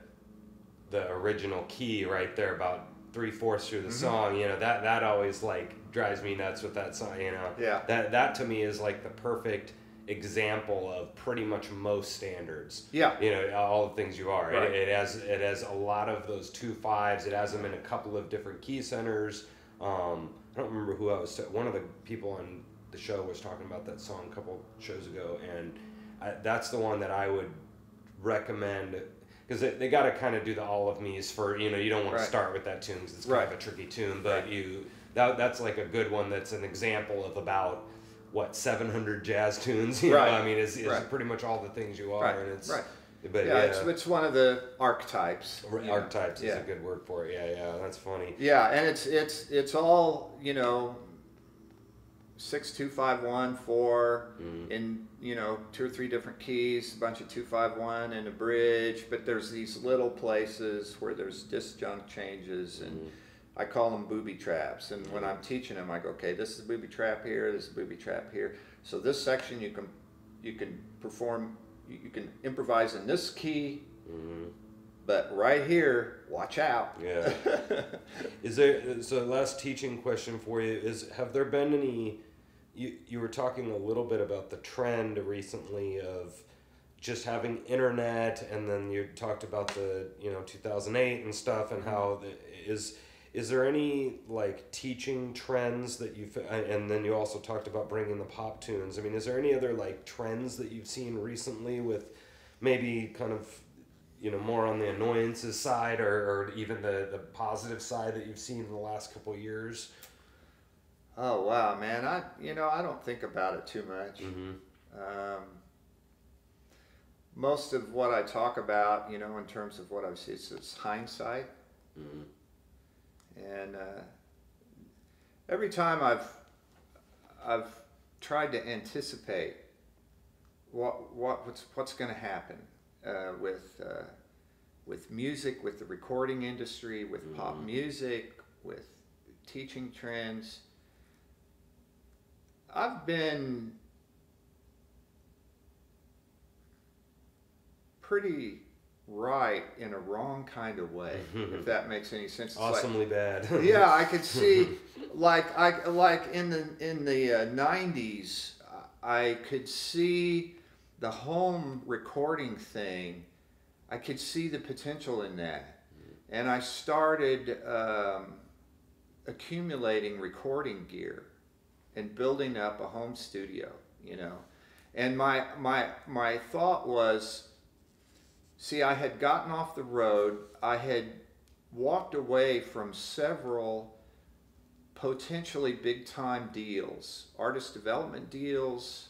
original key right there, about 3/4 through the song, you know, that always like drives me nuts with that song. You know, that to me is like the perfect example of pretty much most standards. Yeah. You know, all the things you are. Right. It has a lot of those 2/5s. It has them in a couple of different key centers. I don't remember who one of the people on the show was talking about that song a couple shows ago, and that's the one that I would recommend, because they got to kind of do the all of me's for, you know, you don't want to start with that tune because it's kind of a tricky tune, but that's like a good one. That's an example of about 700 jazz tunes, you know? I mean, it's pretty much all the things you are, and it's but it's one of the archetypes. Archetypes is a good word for it. Yeah, that's funny. Yeah, and it's all, you know, 6-2-5-1-4 in, you know, 2 or 3 different keys, a bunch of 2-5-1 and a bridge, but there's these little places where there's disjunct changes, and I call them booby traps. And when I'm teaching them, I go, okay, this is a booby trap here, this is a booby trap here. So this section you can perform. You can improvise in this key, but right here, watch out. Yeah. So last teaching question for you is, have there been any, you were talking a little bit about the trend recently of just having internet, and then you talked about the, you know, 2008 and stuff, and how is there any like teaching trends that you've, and then you also talked about bringing the pop tunes. I mean, is there any other like trends that you've seen recently with maybe kind of, you know, more on the annoyances side, or even the positive side that you've seen in the last couple of years? Oh, wow, man. I don't think about it too much. Most of what I talk about, you know, in terms of what I've seen, is hindsight. And every time I've tried to anticipate what's going to happen with music, with the recording industry, with pop music, with teaching trends. I've been pretty right in a wrong kind of way, if that makes any sense. It's awesomely like, bad. Yeah, I could see, like in the 90s, I could see the home recording thing. I could see the potential in that, and I started accumulating recording gear and building up a home studio, you know. And my thought was, see, I had gotten off the road. I had walked away from several potentially big-time deals, artist development deals,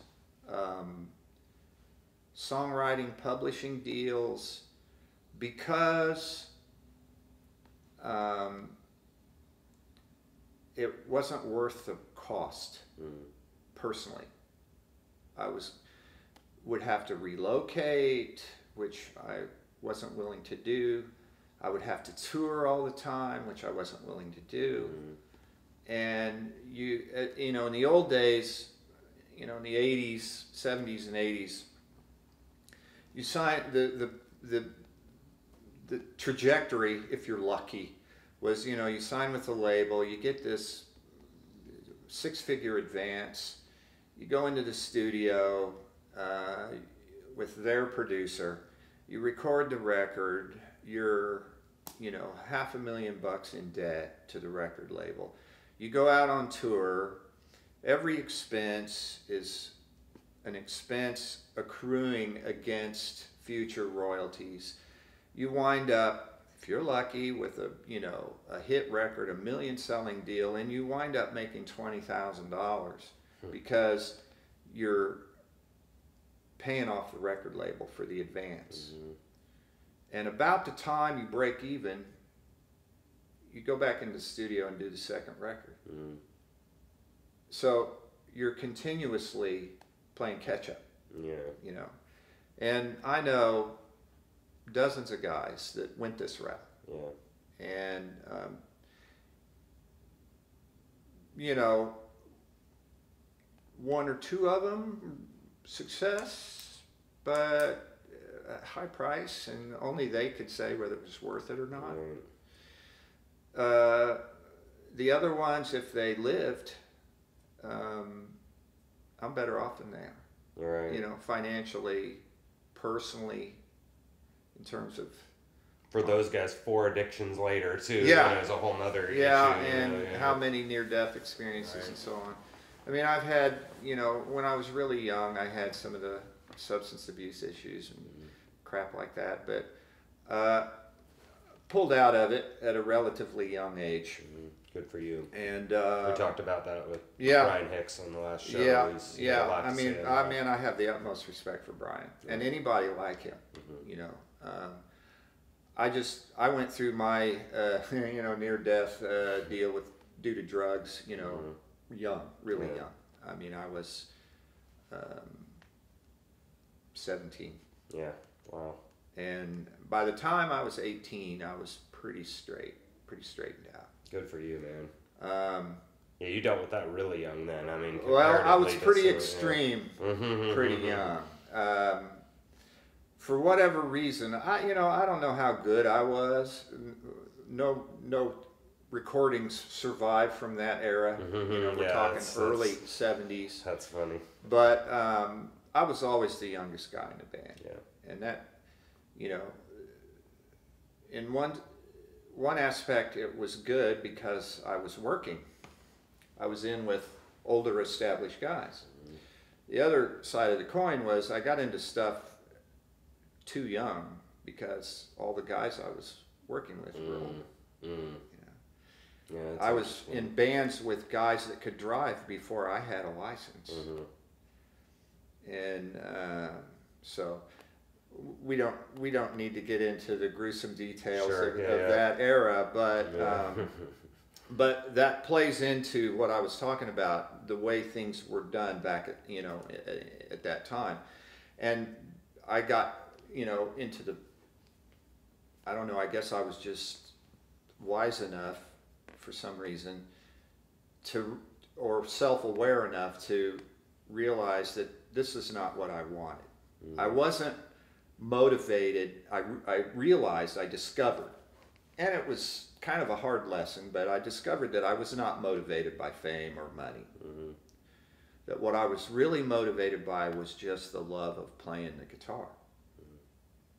songwriting, publishing deals, because it wasn't worth the cost. Personally, I would have to relocate, which I wasn't willing to do. I would have to tour all the time, which I wasn't willing to do. And you know, in the old days, you know, in the 80s, 70s and 80s, you sign the trajectory, if you're lucky, was, you know, you sign with the label, you get this 6-figure advance, you go into the studio with their producer, you record the record, you're, you know, $500,000 in debt to the record label. You go out on tour, every expense is an expense accruing against future royalties. You wind up, if you're lucky, with a, you know, a hit record, $1 million selling deal, and you wind up making $20,000 because you're paying off the record label for the advance. And about the time you break even, you go back into the studio and do the second record. So you're continuously playing catch up. You know, and I know dozens of guys that went this route. And you know, one or two of them success, but at high price, and only they could say whether it was worth it or not. The other ones, if they lived, I'm better off than they are. You know, financially, personally, in terms of. For those guys, 4 addictions later too. You know, is a whole nother issue. And how many near-death experiences and so on. I mean, I've had, you know, when I was really young, I had some of the substance abuse issues and crap like that, but pulled out of it at a relatively young age. Good for you. And we talked about that with Brian Hicks on the last show. I mean, I have the utmost respect for Brian and anybody like him. You know, I went through my you know, near-death deal due to drugs. You know, young, really young. I mean, I was 17. Yeah. Wow. And by the time I was 18, I was pretty straightened out. Good for you, man. Yeah, you dealt with that really young then. I mean, well, I was pretty extreme, pretty young. For whatever reason, I don't know how good I was. No recordings survived from that era. You know, we're talking early 70s. That's funny. But I was always the youngest guy in the band. And that, you know, in one aspect it was good because I was working. I was in with older established guys. The other side of the coin was I got into stuff too young because all the guys I was working with were older. I was in bands with guys that could drive before I had a license. And so we don't need to get into the gruesome details of that era, but that plays into what I was talking about, the way things were done back at, you know, at that time. And I got, you know, into the, I don't know, I guess I was just wise enough for some reason to, or self-aware enough to realize that this is not what I wanted. I wasn't motivated. I realized, I discovered, and it was kind of a hard lesson, but I discovered that I was not motivated by fame or money. That what I was really motivated by was just the love of playing the guitar.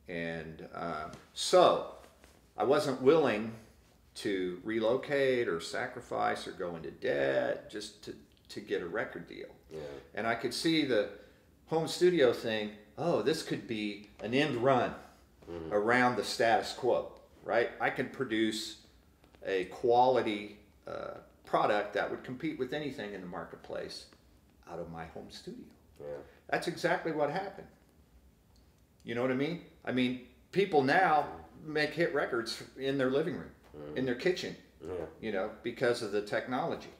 And so I wasn't willing to relocate or sacrifice or go into debt just to get a record deal. And I could see the home studio thing, oh, this could be an end run around the status quo, right? I can produce a quality product that would compete with anything in the marketplace out of my home studio. That's exactly what happened. You know what I mean? I mean, people now, make hit records in their living room, in their kitchen, because of the technology.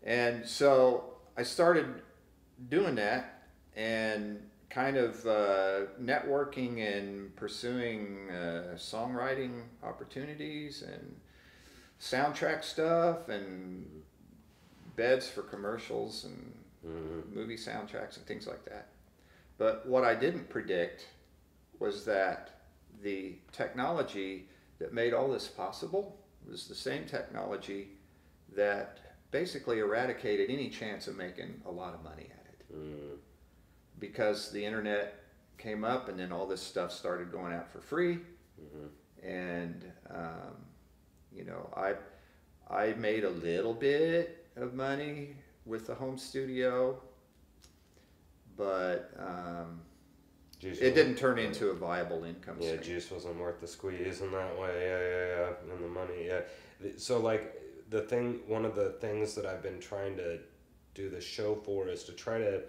And so I started doing that and kind of networking and pursuing songwriting opportunities and soundtrack stuff and beds for commercials and movie soundtracks and things like that. But what I didn't predict was that the technology that made all this possible was the same technology that basically eradicated any chance of making a lot of money at it. Because the internet came up and then all this stuff started going out for free. And, I made a little bit of money with the home studio, but it didn't turn into a viable income stream. Yeah, juice wasn't worth the squeeze in that way. Yeah. And the money, So like one of the things that I've been trying to do the show for is to try to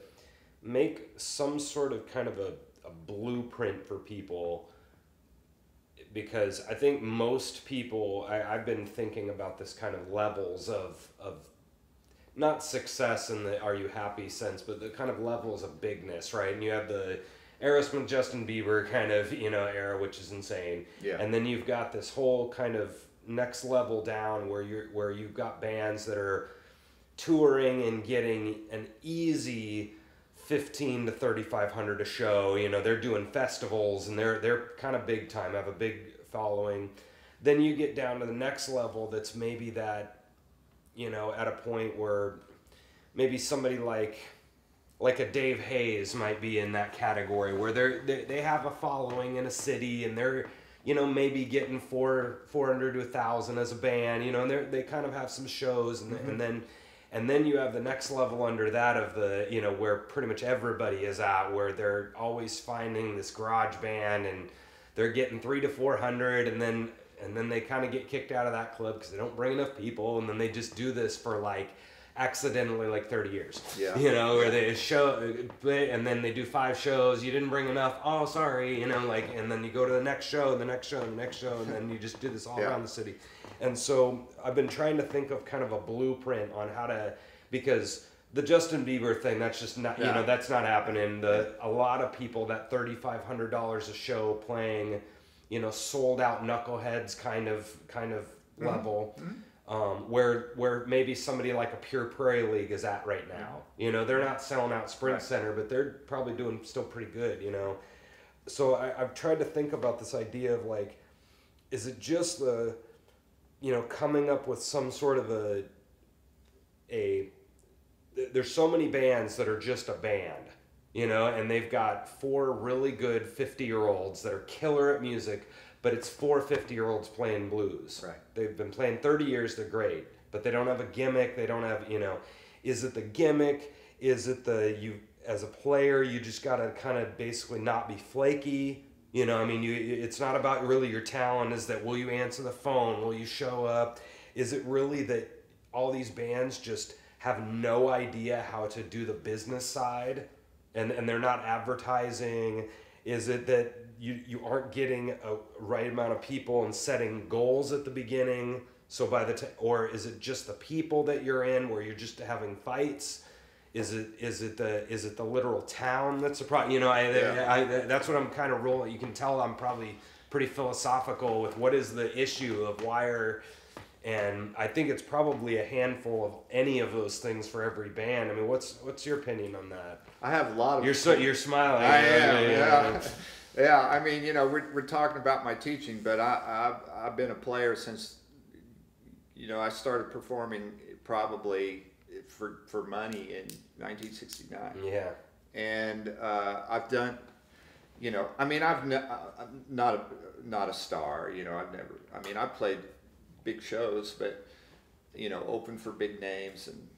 make some sort of kind of a blueprint for people, because I think most people, I've been thinking about this kind of levels of not success in the are you happy sense, but the kind of levels of bigness, right? And you have the Aerosmith, Justin Bieber kind of, era, which is insane. Yeah. And then you've got this whole kind of next level down where you've got bands that are touring and getting an easy 15 to 3,500 a show. They're doing festivals and they're kind of big time, have a big following. Then you get down to the next level that's maybe that, at a point where maybe somebody like a Dave Hayes might be in that category, where they have a following in a city and they're, maybe getting 400 to 1,000 as a band, and they kind of have some shows, and then you have the next level under that of the, where pretty much everybody is at, where they're always finding this garage band and they're getting 300 to 400, and then they kind of get kicked out of that club because they don't bring enough people, and then they just do this for accidentally 30 years. Yeah. Where they show, and then they do 5 shows, you didn't bring enough, oh sorry, and then you go to the next show, and the next show, and the next show, and then you just do this all around the city. And so I've been trying to think of kind of a blueprint on how to, because the Justin Bieber thing, that's just not, that's not happening. A lot of people, that $3,500 a show playing, sold out knuckleheads kind of level, where maybe somebody like a Pure Prairie League is at right now. They're not selling out Sprint Center, but they're probably doing still pretty good, So I've tried to think about this idea of is it just the, coming up with some sort of there's so many bands that are just a band, and they've got 4 really good 50-year-olds that are killer at music, but it's 4 50-year-olds playing blues. Right. They've been playing 30 years, they're great, but they don't have a gimmick, they don't have, is it the gimmick? Is it you as a player, you just got to kind of basically not be flaky? It's not about really your talent. Is that, will you answer the phone? Will you show up? Is it really that all these bands just have no idea how to do the business side and they're not advertising? Is it that you aren't getting a right amount of people and setting goals at the beginning? So or is it just the people that you're in where you're just having fights? Is it the literal town that's a problem? That's what I'm kind of rolling. You can tell I'm probably pretty philosophical with what is the issue of and I think it's probably a handful of any of those things for every band. I mean, what's your opinion on that? I have a lot of. You're smiling. I am. Yeah. I mean, we're talking about my teaching, but I've been a player since, I started performing probably for money in 1969. Yeah. And I've done, I'm not a star. I've played big shows, but open for big names and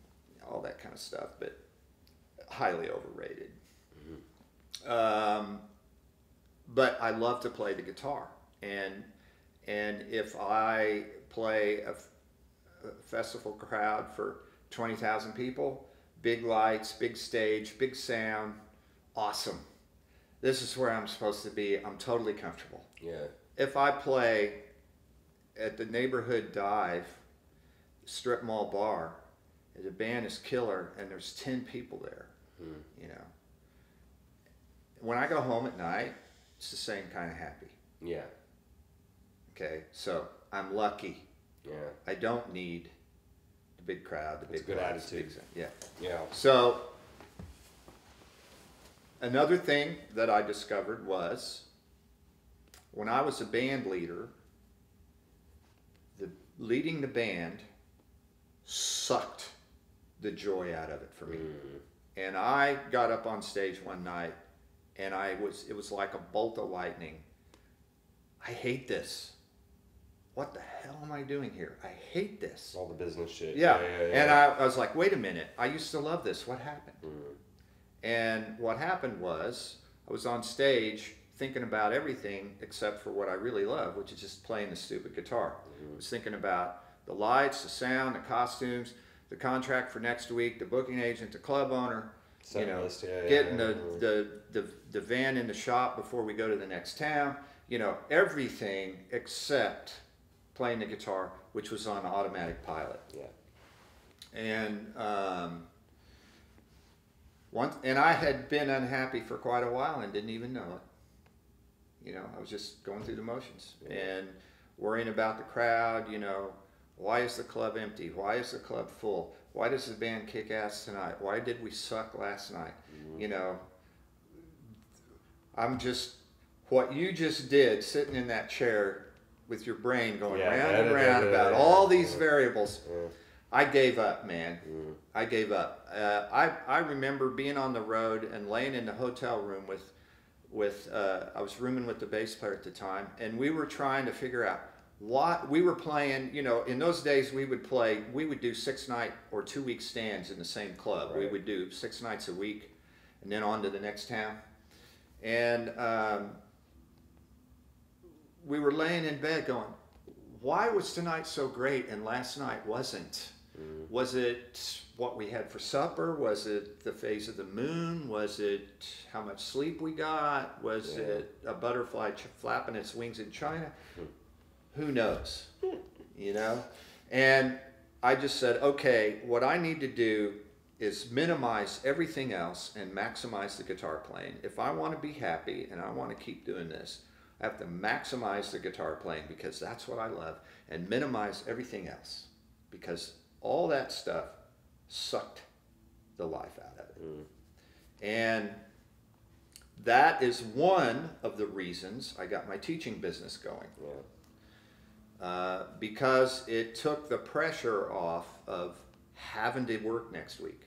all that kind of stuff, but highly overrated. But I love to play the guitar, and if I play a festival crowd for 20,000 people, big lights, big stage, big sound, awesome. This is where I'm supposed to be. I'm totally comfortable. Yeah. if I play at the neighborhood dive strip mall bar, the band is killer, and there's 10 people there, you know. When I go home at night, it's the same kind of happy. Yeah. Okay, so I'm lucky. Yeah. I don't need the big crowd, the big good lights, attitude. Yeah. Yeah. So another thing that I discovered was when I was a band leader, leading the band sucked the joy out of it for me. And I got up on stage one night, and it was like a bolt of lightning. I hate this. What the hell am I doing here? I hate this. All the business shit. Yeah. And I was like, wait a minute. I used to love this. What happened? And what happened was I was on stage thinking about everything except for what I really love, which is just playing the stupid guitar. I was thinking about the lights, the sound, the costumes, the contract for next week, the booking agent, the club owner, getting the van in the shop before we go to the next town, everything except playing the guitar, which was on automatic pilot. Yeah. And and I had been unhappy for quite a while and didn't even know it. I was just going through the motions and worrying about the crowd. Why is the club empty? Why is the club full? Why does the band kick ass tonight? Why did we suck last night? I'm just, what you just did, sitting in that chair with your brain going round and round about all these variables. I gave up, man. I gave up. I remember being on the road and laying in the hotel room with I was rooming with the bass player at the time, and we were trying to figure out what we were playing. In those days we would do 6-night or 2-week stands in the same club. Right. We would do 6 nights a week and then on to the next town. And we were laying in bed going, why was tonight so great and last night wasn't? Was it what we had for supper? Was it the phase of the moon? Was it how much sleep we got? Was it a butterfly flapping its wings in China? Who knows? And I just said, okay, what I need to do is minimize everything else and maximize the guitar playing. If I want to be happy and I want to keep doing this, I have to maximize the guitar playing because that's what I love, and minimize everything else because all that stuff sucked the life out of it. And that is one of the reasons I got my teaching business going. Because it took the pressure off of having to work next week,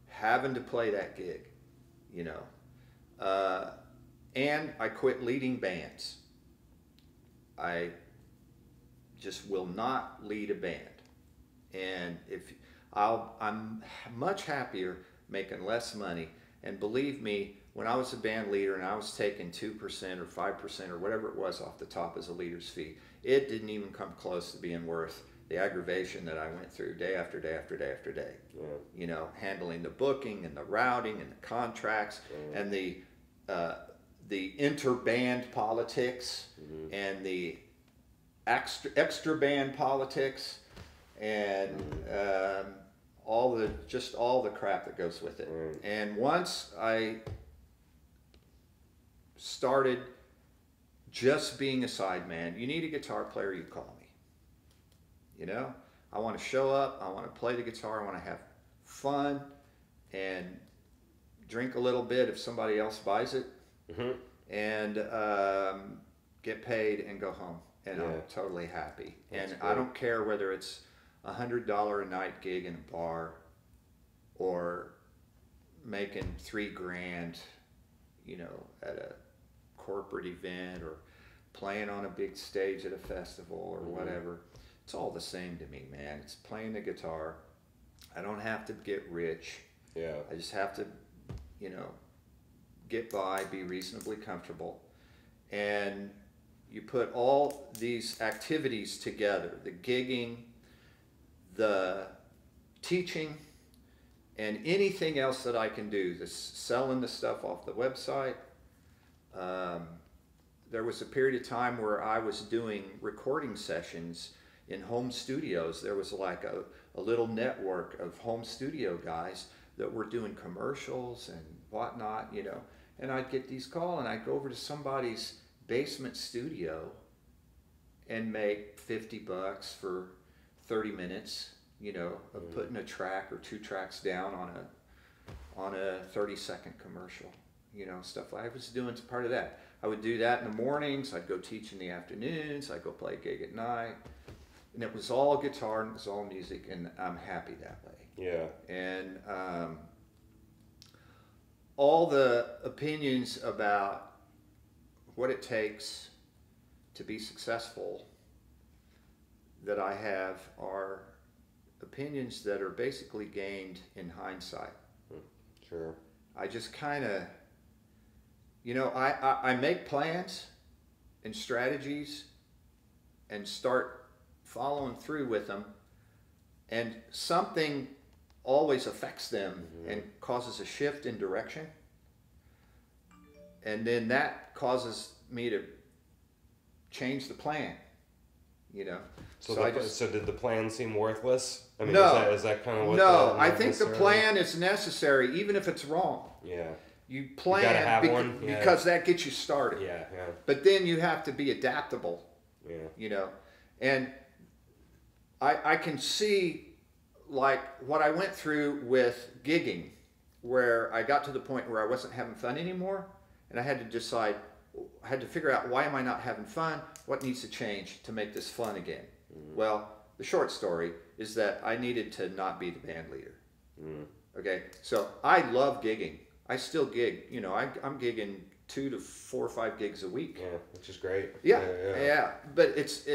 having to play that gig, and I quit leading bands. I just will not lead a band. And I'm much happier making less money. And believe me, when I was a band leader and I was taking 2% or 5% or whatever it was off the top as a leader's fee, it didn't even come close to being worth the aggravation that I went through day after day after day after day. Handling the booking and the routing and the contracts and the inter-band politics and the extra band politics and all the crap that goes with it. And once I started just being a sideman, you need a guitar player, you call me. I want to show up, I want to play the guitar, I want to have fun and drink a little bit if somebody else buys it, and get paid and go home. And I'm totally happy. That's and great. I don't care whether it's $100 a night gig in a bar or making $3,000, at a corporate event or playing on a big stage at a festival or whatever. It's all the same to me, man. It's playing the guitar. I don't have to get rich. I just have to, get by, be reasonably comfortable. And you put all these activities together, the gigging, the teaching, and anything else that I can do, the selling the stuff off the website. there was a period of time where I was doing recording sessions in home studios. There was like a little network of home studio guys that were doing commercials and whatnot, you know. And I'd get these calls, and I'd go over to somebody's basement studio and make $50 for 30 minutes, you know, of putting a track or 2 tracks down on a 30-second commercial, you know, stuff like I was doing part of that. I would do that in the mornings. I'd go teach in the afternoons. I'd go play a gig at night, and it was all guitar and it was all music, and I'm happy that way. Yeah. And all the opinions about what it takes to be successful that I have are opinions that are basically gained in hindsight. Sure. I just kind of, you know, I make plans and strategies and start following through with them, and something always affects them and causes a shift in direction, and then that causes me to change the plan, you know. So did the plan seem worthless? I mean, No. is that kind of what? No, I think the plan is necessary, even if it's wrong. Yeah. You plan You gotta have one. Yeah. because that gets you started. Yeah. Yeah. But then you have to be adaptable. Yeah. You know, and I can see like what I went through with gigging, where I got to the point where I wasn't having fun anymore, and I had to decide, I had to figure out, why am I not having fun? What needs to change to make this fun again? Well, the short story is that I needed to not be the band leader. Okay, so I love gigging. I still gig. You know, I'm gigging 2 to 4 or 5 gigs a week. Yeah, which is great. Yeah. But it's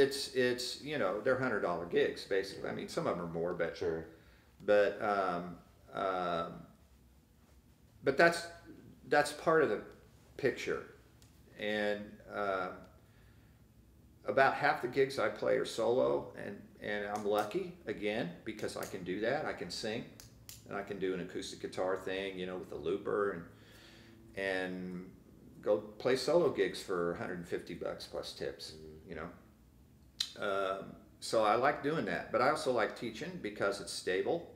you know, they're $100 gigs basically. I mean, some of them are more, but Sure. But that's part of the picture, and about half the gigs I play are solo, and I'm lucky again because I can do that. I can sing, and I can do an acoustic guitar thing, you know, with a looper, and go play solo gigs for $150 plus tips, you know. So I like doing that, but I also like teaching because it's stable.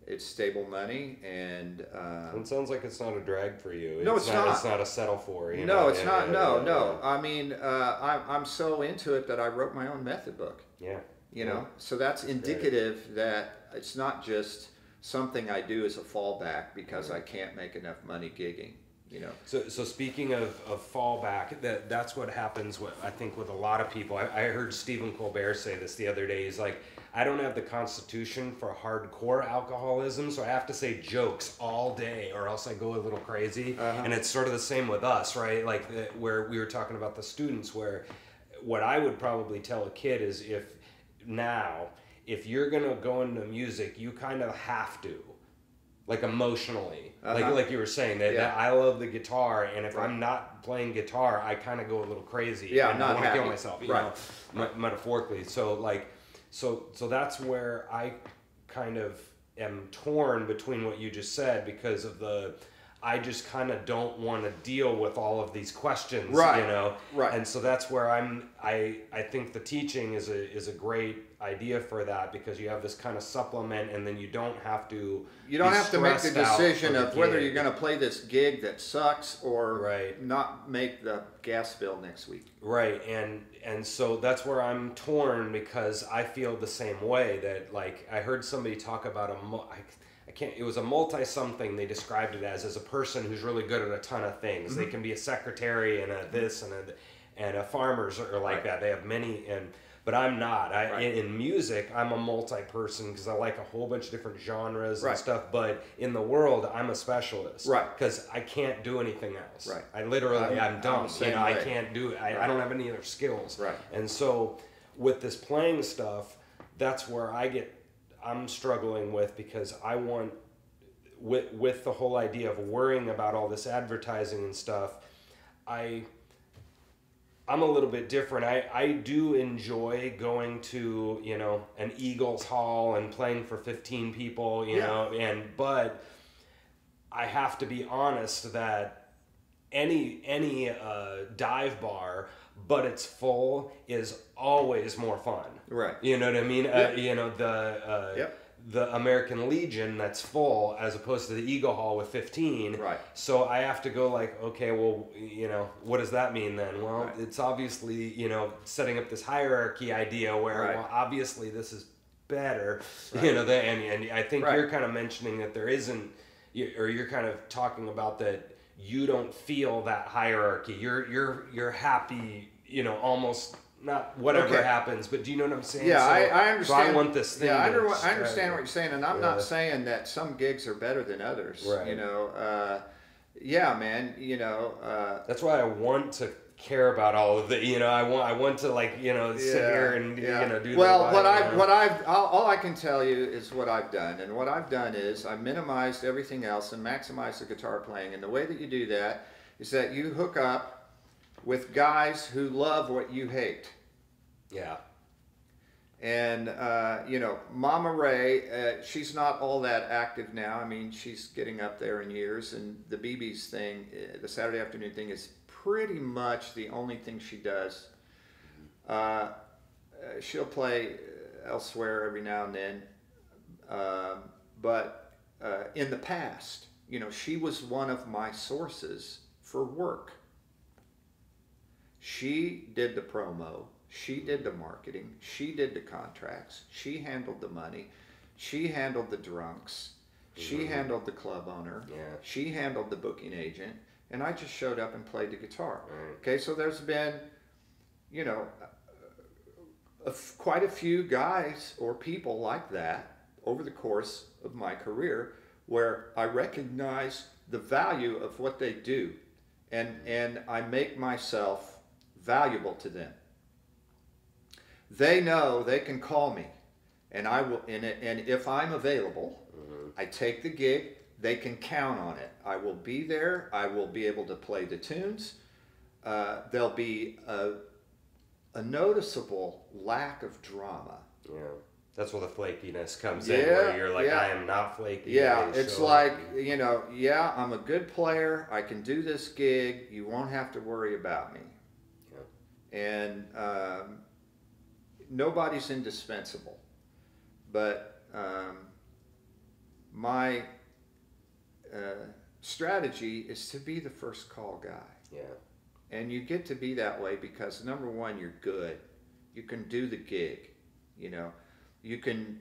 It's stable money, and it sounds like it's not a drag for you. No, it's not. It's not a settle for. You no, know? it's not. No. I mean, I'm so into it that I wrote my own method book. Yeah. You know, so that's indicative that it's not just something I do as a fallback because I can't make enough money gigging. You know. So speaking of fallback, that's what happens I think with a lot of people. I heard Stephen Colbert say this the other day. He's like, I don't have the constitution for hardcore alcoholism, so I have to say jokes all day or else I go a little crazy. And it's sort of the same with us, right? Like where we were talking about the students, where what I would probably tell a kid is if you're going to go into music, you kind of have to. Like emotionally, like you were saying, that I love the guitar, and if I'm not playing guitar, I kind of go a little crazy. Yeah, and I'm not I want to happy. kill myself, you know, metaphorically. So that's where I kind of am torn between what you just said, because of I just kind of don't want to deal with all of these questions, you know? Right. And so that's where I think the teaching is a great idea for that, because you have this kind of supplement, and then you don't have to make the decision of whether gig. you're going to play this gig that sucks or Right. not make the gas bill next week. Right. And so that's where I'm torn, because I feel the same way. That, like, I heard somebody talk about it was a multi-something they described it as a person who's really good at a ton of things. They can be a secretary and a this and a farmers or like that. They have many, but I'm not. In music, I'm a multi-person because I like a whole bunch of different genres and stuff. But in the world, I'm a specialist. Right. Because I can't do anything else. Right. I literally, I'm dumb. the same way. I can't do it. I don't have any other skills. Right. And so with this playing stuff, that's where I'm struggling with, because I want, with the whole idea of worrying about all this advertising and stuff, I'm a little bit different. I do enjoy going to, you know, an Eagles Hall and playing for 15 people, you know, but I have to be honest that any dive bar, but it's full, is always more fun. Right. You know what I mean? Yep. You know, the American Legion that's full as opposed to the Eagle Hall with 15. Right. So I have to go like, okay, well, you know, what does that mean then? Well, Right. it's obviously, you know, setting up this hierarchy idea where, Right. well, obviously this is better, Right. you know, and I think Right. you're kind of mentioning that there isn't, or you're kind of talking about that you don't feel that hierarchy. You're happy, you know, almost not whatever Okay. happens, but do you know what I'm saying? Yeah, So, I understand. So I want this thing. Yeah, I to understand what you're saying, and I'm Yeah. not saying that some gigs are better than others. Right. You know, yeah, man. You know, That's why I want to care about all of the, you know, I want to like, you know, sit here and you know do. Well, the all I can tell you is what I've done, and what I've done is I minimized everything else and maximized the guitar playing. And the way that you do that is that you hook up with guys who love what you hate. Yeah. And, you know, Mama Ray, she's not all that active now. I mean, she's getting up there in years. And the BB's thing, the Saturday afternoon thing, is pretty much the only thing she does. She'll play elsewhere every now and then. But in the past, you know, she was one of my sources for work. She did the promo. She did the marketing. She did the contracts. She handled the money. She handled the drunks. She handled the club owner. Yeah. She handled the booking agent. And I just showed up and played the guitar. Right. Okay, so there's been, you know, quite a few guys or people like that over the course of my career where I recognize the value of what they do, and I make myself valuable to them. They know they can call me, and I will. And if I'm available, I take the gig. They can count on it. I will be there. I will be able to play the tunes. There'll be a noticeable lack of drama. Yeah. That's where the flakiness comes in, where you're like, yeah. I am not flaky. Yeah, I it's show like, up. you know, yeah, I'm a good player. I can do this gig. You won't have to worry about me. Yeah. And nobody's indispensable. But my strategy is to be the first call guy. Yeah. And you get to be that way because, number one, you're good. You can do the gig, you know. You can,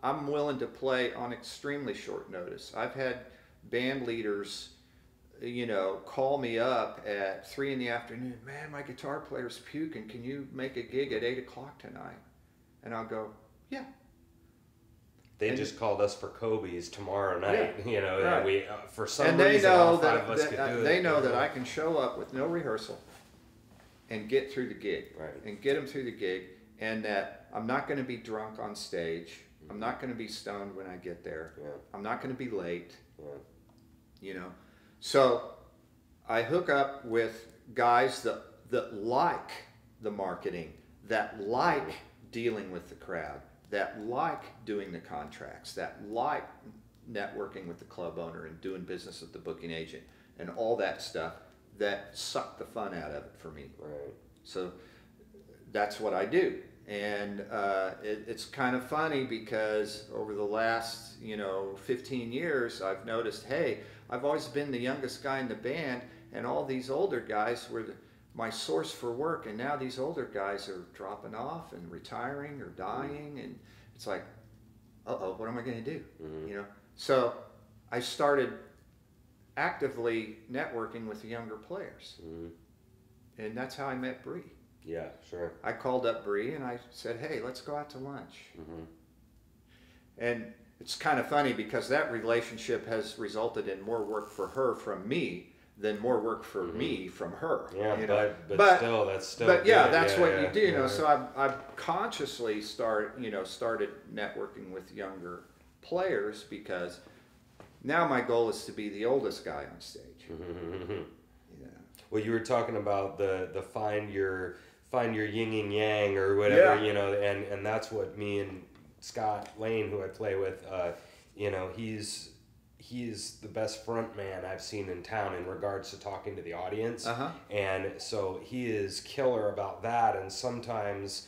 I'm willing to play on extremely short notice. I've had band leaders, you know, call me up at 3 p.m. Man, my guitar player's puking. Can you make a gig at 8 o'clock tonight? And I'll go, yeah. They just called us for Kobe's tomorrow night, Yeah, you know, right. and we, for some And they reason, know all five that, of us could do it. they know that I can show up with no rehearsal and get through the gig. Right. And get them through the gig, and that I'm not going to be drunk on stage. I'm not going to be stoned when I get there. Yeah. I'm not going to be late. Yeah. You know, so I hook up with guys that like the marketing, that like dealing with the crowd, that like doing the contracts, that like networking with the club owner and doing business with the booking agent and all that stuff that suck the fun out of it for me. Right. So that's what I do. And it's kind of funny because over the last, 15 years, I've noticed, hey, I've always been the youngest guy in the band, and all these older guys were my source for work, and now these older guys are dropping off and retiring or dying, and it's like, uh-oh, what am I going to do? Mm-hmm. So I started actively networking with the younger players, and that's how I met Bree. Yeah, sure. I called up Bree and I said, hey, let's go out to lunch. And it's kind of funny because that relationship has resulted in more work for her from me than more work for me from her. Yeah, but still, that's still. But yeah, good. that's what you do. Yeah. So I've consciously started networking with younger players because now my goal is to be the oldest guy on stage. Well, you were talking about the find your yin and yang or whatever, and that's what me and Scott Lane, who I play with, he's the best front man I've seen in town in regards to talking to the audience. Uh-huh. And so he is killer about that. And sometimes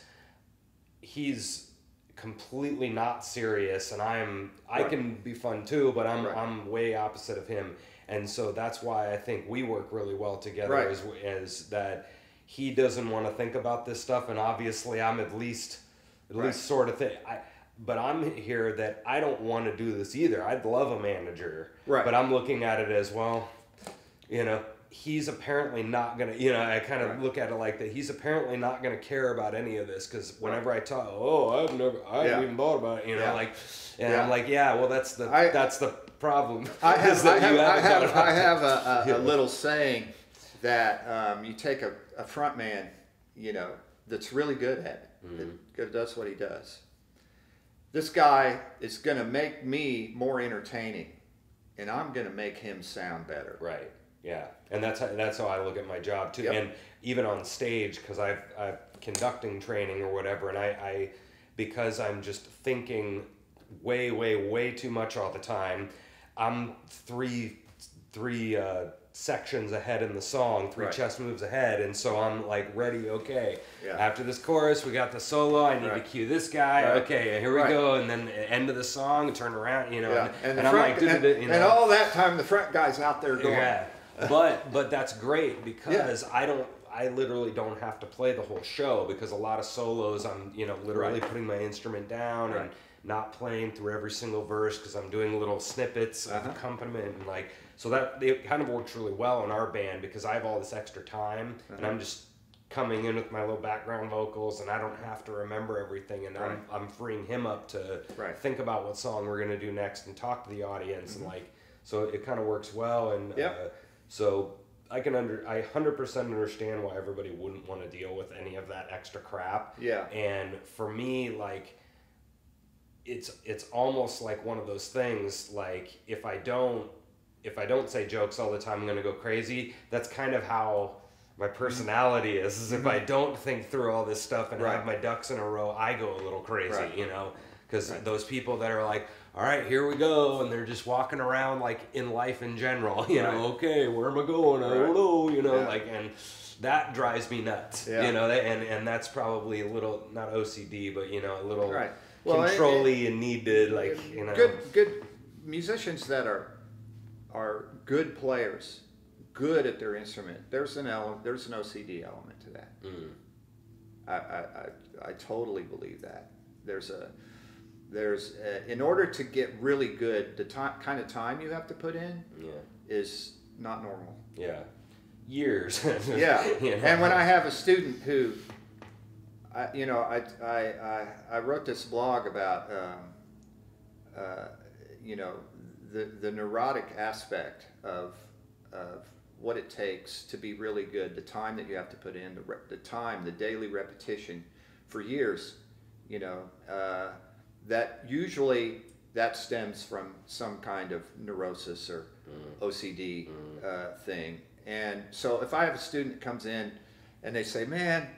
he's completely not serious, and I can be fun too, but I'm way opposite of him. And so that's why I think we work really well together, is that he doesn't want to think about this stuff, and obviously I'm at least sort of thing. But I'm here that I don't want to do this either. I'd love a manager, but I'm looking at it as, well, he's apparently not gonna. I kind of look at it like that. He's apparently not gonna care about any of this, because whenever I talk, I haven't even thought about it. I'm like, well, that's the problem. I have a little saying that you take a front man, that's really good at it, that does what he does. This guy is going to make me more entertaining, and I'm going to make him sound better. Right. Yeah. And that's how I look at my job too. Yep. And even on stage, because I've conducting training or whatever, and I because I'm just thinking way too much all the time. I'm three sections ahead in the song, three chest moves ahead, and so I'm like ready. Okay, after this chorus, we got the solo. I need to cue this guy. Okay, here we go, and then end of the song, turn around, and I'm like, and all that time the front guy's out there going. Yeah, but that's great, because I literally don't have to play the whole show, because a lot of solos I'm literally putting my instrument down and not playing through every single verse, because I'm doing little snippets of accompaniment, and so that it kind of works really well in our band, because I have all this extra time and I'm just coming in with my little background vocals, and I don't have to remember everything, and I'm freeing him up to think about what song we're gonna do next and talk to the audience, and so it kind of works well, and so I 100% understand why everybody wouldn't want to deal with any of that extra crap. Yeah. And for me, it's almost like one of those things, like if I don't say jokes all the time, I'm going to go crazy. That's kind of how my personality is if I don't think through all this stuff and have my ducks in a row, I go a little crazy, because those people that are like, all right, here we go, and they're just walking around like in life in general, okay, where am I going? I don't know, and that drives me nuts, and that's probably a little, not OCD, but a little control-y and need to Good musicians that are good players, good at their instrument. There's an OCD element to that. I totally believe that. There's in order to get really good, the kind of time you have to put in is not normal. Yeah, years. And when I have a student who, I wrote this blog about the neurotic aspect of what it takes to be really good, the time that you have to put in, the daily repetition for years, that usually that stems from some kind of neurosis or OCD thing. And so if I have a student that comes in and they say, man,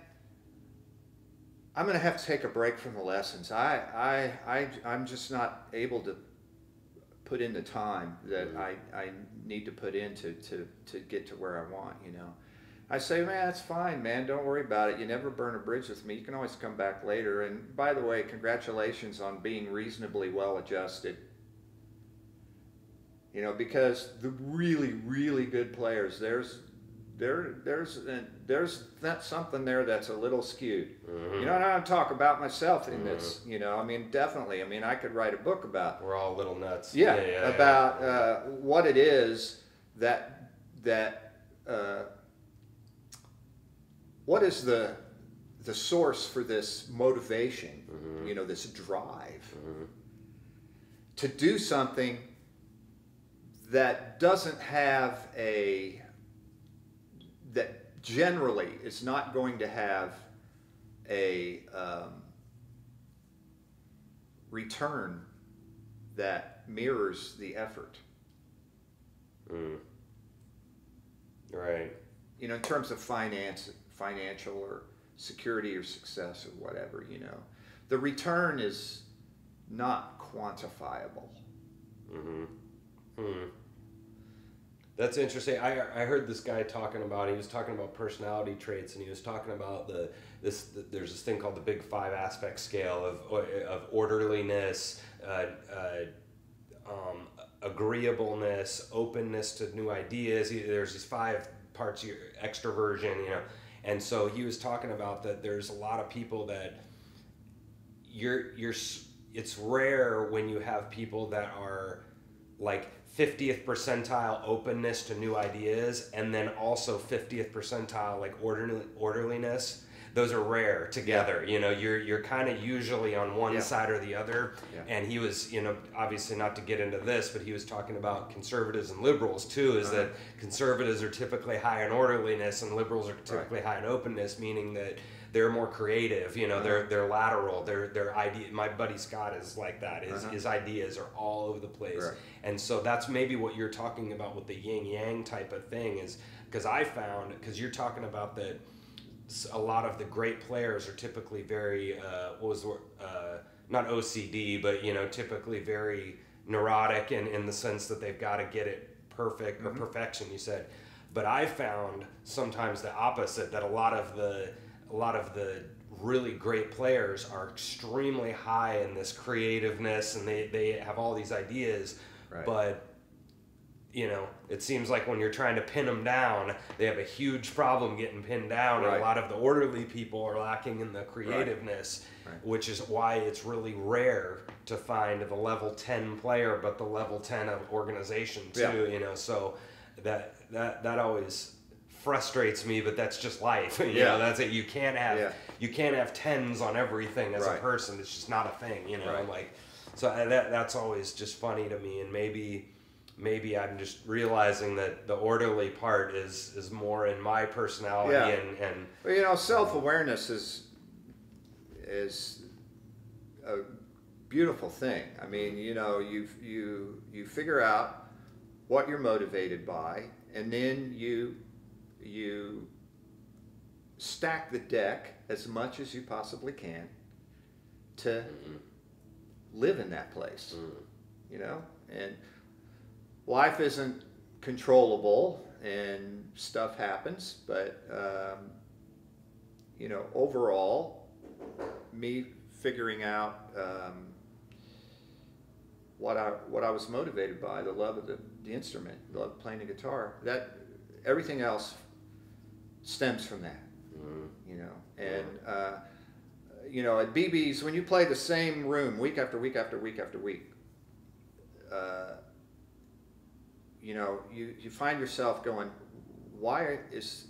I'm going to have to take a break from the lessons. I'm just not able to put in the time that I need to put in to get to where I want, I say, man, that's fine, man. Don't worry about it. You never burn a bridge with me. You can always come back later. And by the way, congratulations on being reasonably well adjusted. Because the really, really good players, there's that something there that's a little skewed. And I'm talking about myself in this. Definitely. I could write a book about. We're all a little nuts. About what it is that what is the source for this motivation, this drive to do something that doesn't have that generally is not going to have a return that mirrors the effort. Right. In terms of financial or security or success or whatever, the return is not quantifiable. That's interesting. I heard this guy talking about. He was talking about personality traits, and he was talking about there's this thing called the Big Five aspect scale of orderliness, agreeableness, openness to new ideas. There's these 5 parts of your extroversion, you know. And so he was talking about that. There's a lot of people that it's rare when you have people that are like 50th percentile openness to new ideas, and then also 50th percentile like orderliness. Those are rare together. You know, you're kind of usually on one side or the other. And he was, you know, obviously not to get into this, but he was talking about conservatives and liberals too. Is that conservatives are typically high in orderliness, and liberals are typically high in openness, meaning that they're more creative. You know, they're lateral. Their idea. My buddy Scott is like that. His ideas are all over the place. And so that's maybe what you're talking about with the yin yang type of thing. Is because I found, because you're talking about that. A lot of the great players are typically very not OCD, but you know, typically very neurotic in the sense that they've got to get it perfect or perfection. You said, but I found sometimes the opposite, that a lot of the really great players are extremely high in this creativeness, and they have all these ideas, but you know, it seems like when you're trying to pin them down, they have a huge problem getting pinned down. And a lot of the orderly people are lacking in the creativeness, which is why it's really rare to find the level 10 player, but the level 10 of organization too, you know, so that always frustrates me, but that's just life. You know, that's it. You can't have tens on everything as a person. It's just not a thing, you know, like, so that's always just funny to me. And maybe I'm just realizing that the orderly part is more in my personality and well, you know, self-awareness is a beautiful thing. I mean, you know, you figure out what you're motivated by, and then you stack the deck as much as you possibly can to live in that place. You know, and life isn't controllable and stuff happens, but you know, overall, me figuring out what I was motivated by, the love of the instrument, the love of playing the guitar, that everything else stems from that. You know, and you know, at BB's, when you play the same room week after week after week after week, you know, you find yourself going, why is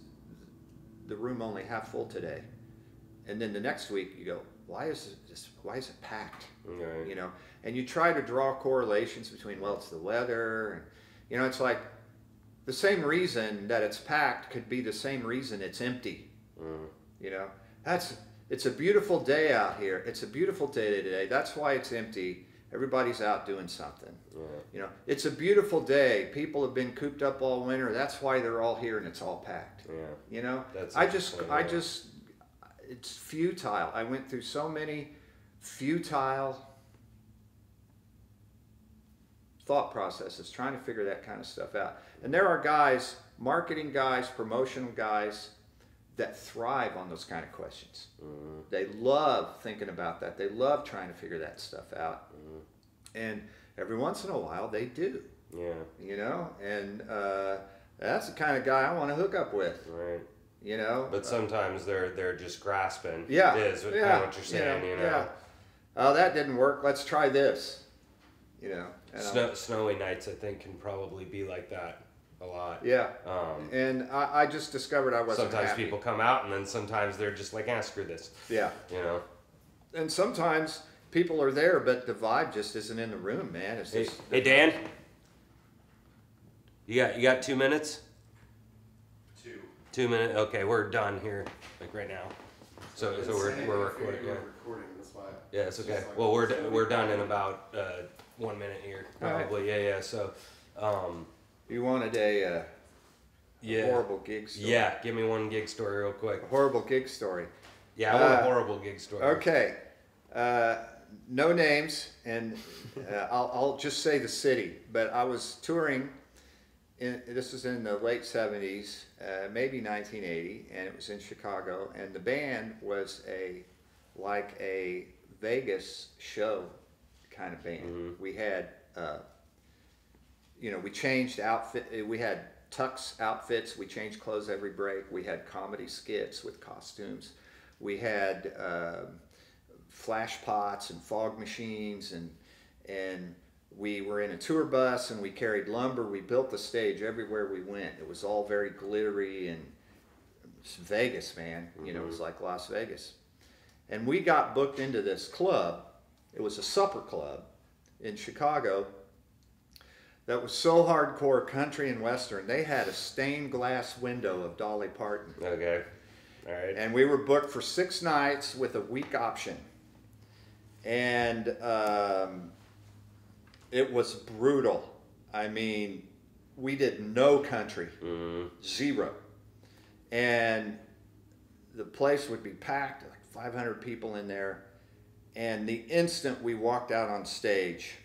the room only half full today? And then the next week you go, why is it packed? You know, and you try to draw correlations between, well, it's the weather, and you know, it's like the same reason that it's packed could be the same reason it's empty. You know, it's a beautiful day out here. It's a beautiful day today. That's why it's empty. Everybody's out doing something. You know, it's a beautiful day. People have been cooped up all winter. That's why they're all here, and it's all packed. You know, it's futile. I went through so many futile thought processes trying to figure that kind of stuff out. And there are guys, marketing guys, promotional guys, that thrive on those kind of questions. They love thinking about that. They love trying to figure that stuff out. And every once in a while they do. You know, and that's the kind of guy I want to hook up with. You know. But sometimes they're just grasping. Is kind of what you're saying. You know. Oh, that didn't work. Let's try this. You know. And snowy nights, I think, can probably be like that. A lot. And I just discovered I wasn't sometimes happy. People come out, and then sometimes they're just like, screw this. You know. And sometimes people are there, but the vibe just isn't in the room, man. It's just, hey Dan, you got 2 minutes? 2 minutes. Okay, we're done here, like right now. So we're recording. That's why. Yeah, it's okay. Well, we're done in about 1 minute here, probably. Right. So. You wanted a horrible gig story. Yeah, give me one gig story real quick. A horrible gig story. Yeah, I want a horrible gig story. Okay. no names, and I'll just say the city. But I was touring. This was in the late 70s, maybe 1980, and it was in Chicago. And the band was like a Vegas show kind of band. Mm-hmm. We had, we changed outfit. We had tux outfits. We changed clothes every break. We had comedy skits with costumes. We had flash pots and fog machines, and we were in a tour bus, and we carried lumber. We built the stage everywhere we went. It was all very glittery, and it's Vegas, man. Mm-hmm. It was like Las Vegas. And we got booked into this club. It was a supper club in Chicago that was so hardcore country and western. They had a stained glass window of Dolly Parton. Okay. All right. And we were booked for 6 nights with a week option. And it was brutal. I mean, we did no country. Mm-hmm. 0. And the place would be packed, like 500 people in there. And the instant we walked out on stage,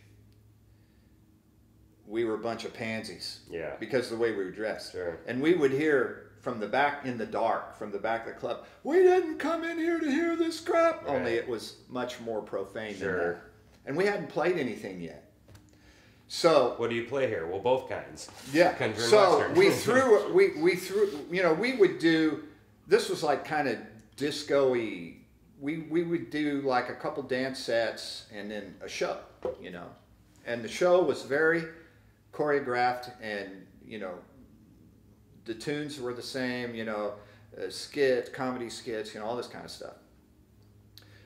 we were a bunch of pansies. Yeah. Because of the way we were dressed. Sure. And we would hear from the back, in the dark, from the back of the club, "We didn't come in here to hear this crap." Right. Only it was much more profane than that. And we hadn't played anything yet. So what do you play here? Well, both kinds. Yeah. Country and so western. we threw, we would do, this was like kind of disco-y. We would do like a couple dance sets and then a show, And the show was very choreographed, and, the tunes were the same, skits, comedy skits, all this kind of stuff.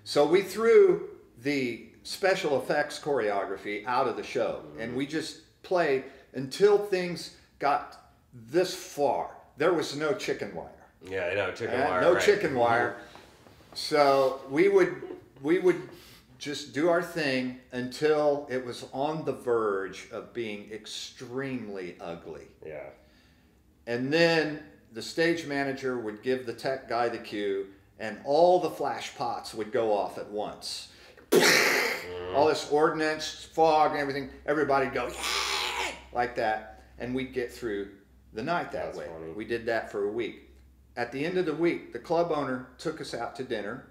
So we threw the special effects choreography out of the show, and we just played until things got this far. There was no chicken wire. Yeah, I know, chicken wire. No right. chicken wire. So we would just do our thing until it was on the verge of being extremely ugly. Yeah. And then the stage manager would give the tech guy the cue, and all the flash pots would go off at once. All this ordnance, fog, and everything. Everybody'd go, yeah! Like that. And we'd get through the night that way. Funny. We did that for a week. At the end of the week, the club owner took us out to dinner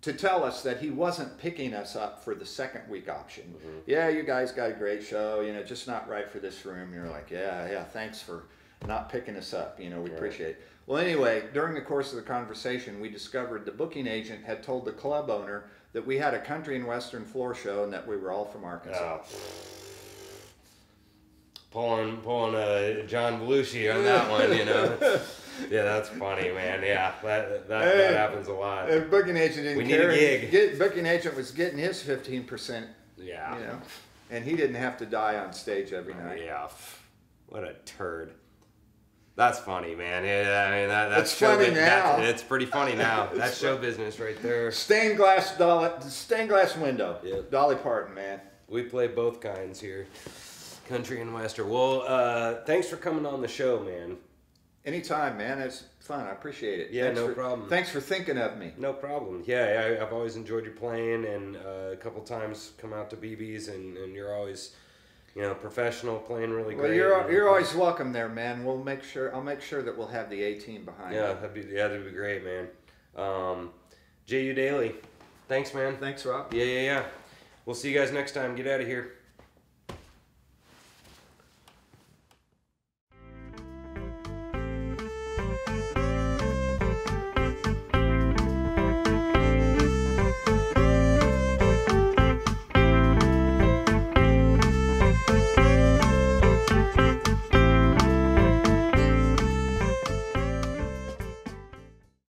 to tell us that he wasn't picking us up for the second week option. Mm-hmm. Yeah, you guys got a great show, just not right for this room. You're like, yeah, thanks for not picking us up. We appreciate it. Well, anyway, during the course of the conversation, we discovered the booking agent had told the club owner that we had a country and western floor show and that we were all from Arkansas. Oh. Pulling John Belushi on that one, Yeah, that's funny, man. Yeah, that happens a lot. The booking agent didn't care. We need a gig. Booking agent was getting his 15%. Yeah. And he didn't have to die on stage every night. Yeah. What a turd. That's funny, man. Yeah, I mean that's funny now. It's pretty funny now. That's show business right there. Stained glass window. Yep. Dolly Parton, man. We play both kinds here, country and western. Well, thanks for coming on the show, man. Anytime, man. It's fun. I appreciate it. Yeah, no problem. Thanks for thinking of me. No problem. Yeah, I've always enjoyed your playing, and a couple times come out to BB's, and you're always, professional, playing really great. Well, you're always welcome there, man. I'll make sure that we'll have the A-team behind you. That'd be great, man. Eudaly, thanks, man. Thanks, Rob. Yeah. We'll see you guys next time. Get out of here.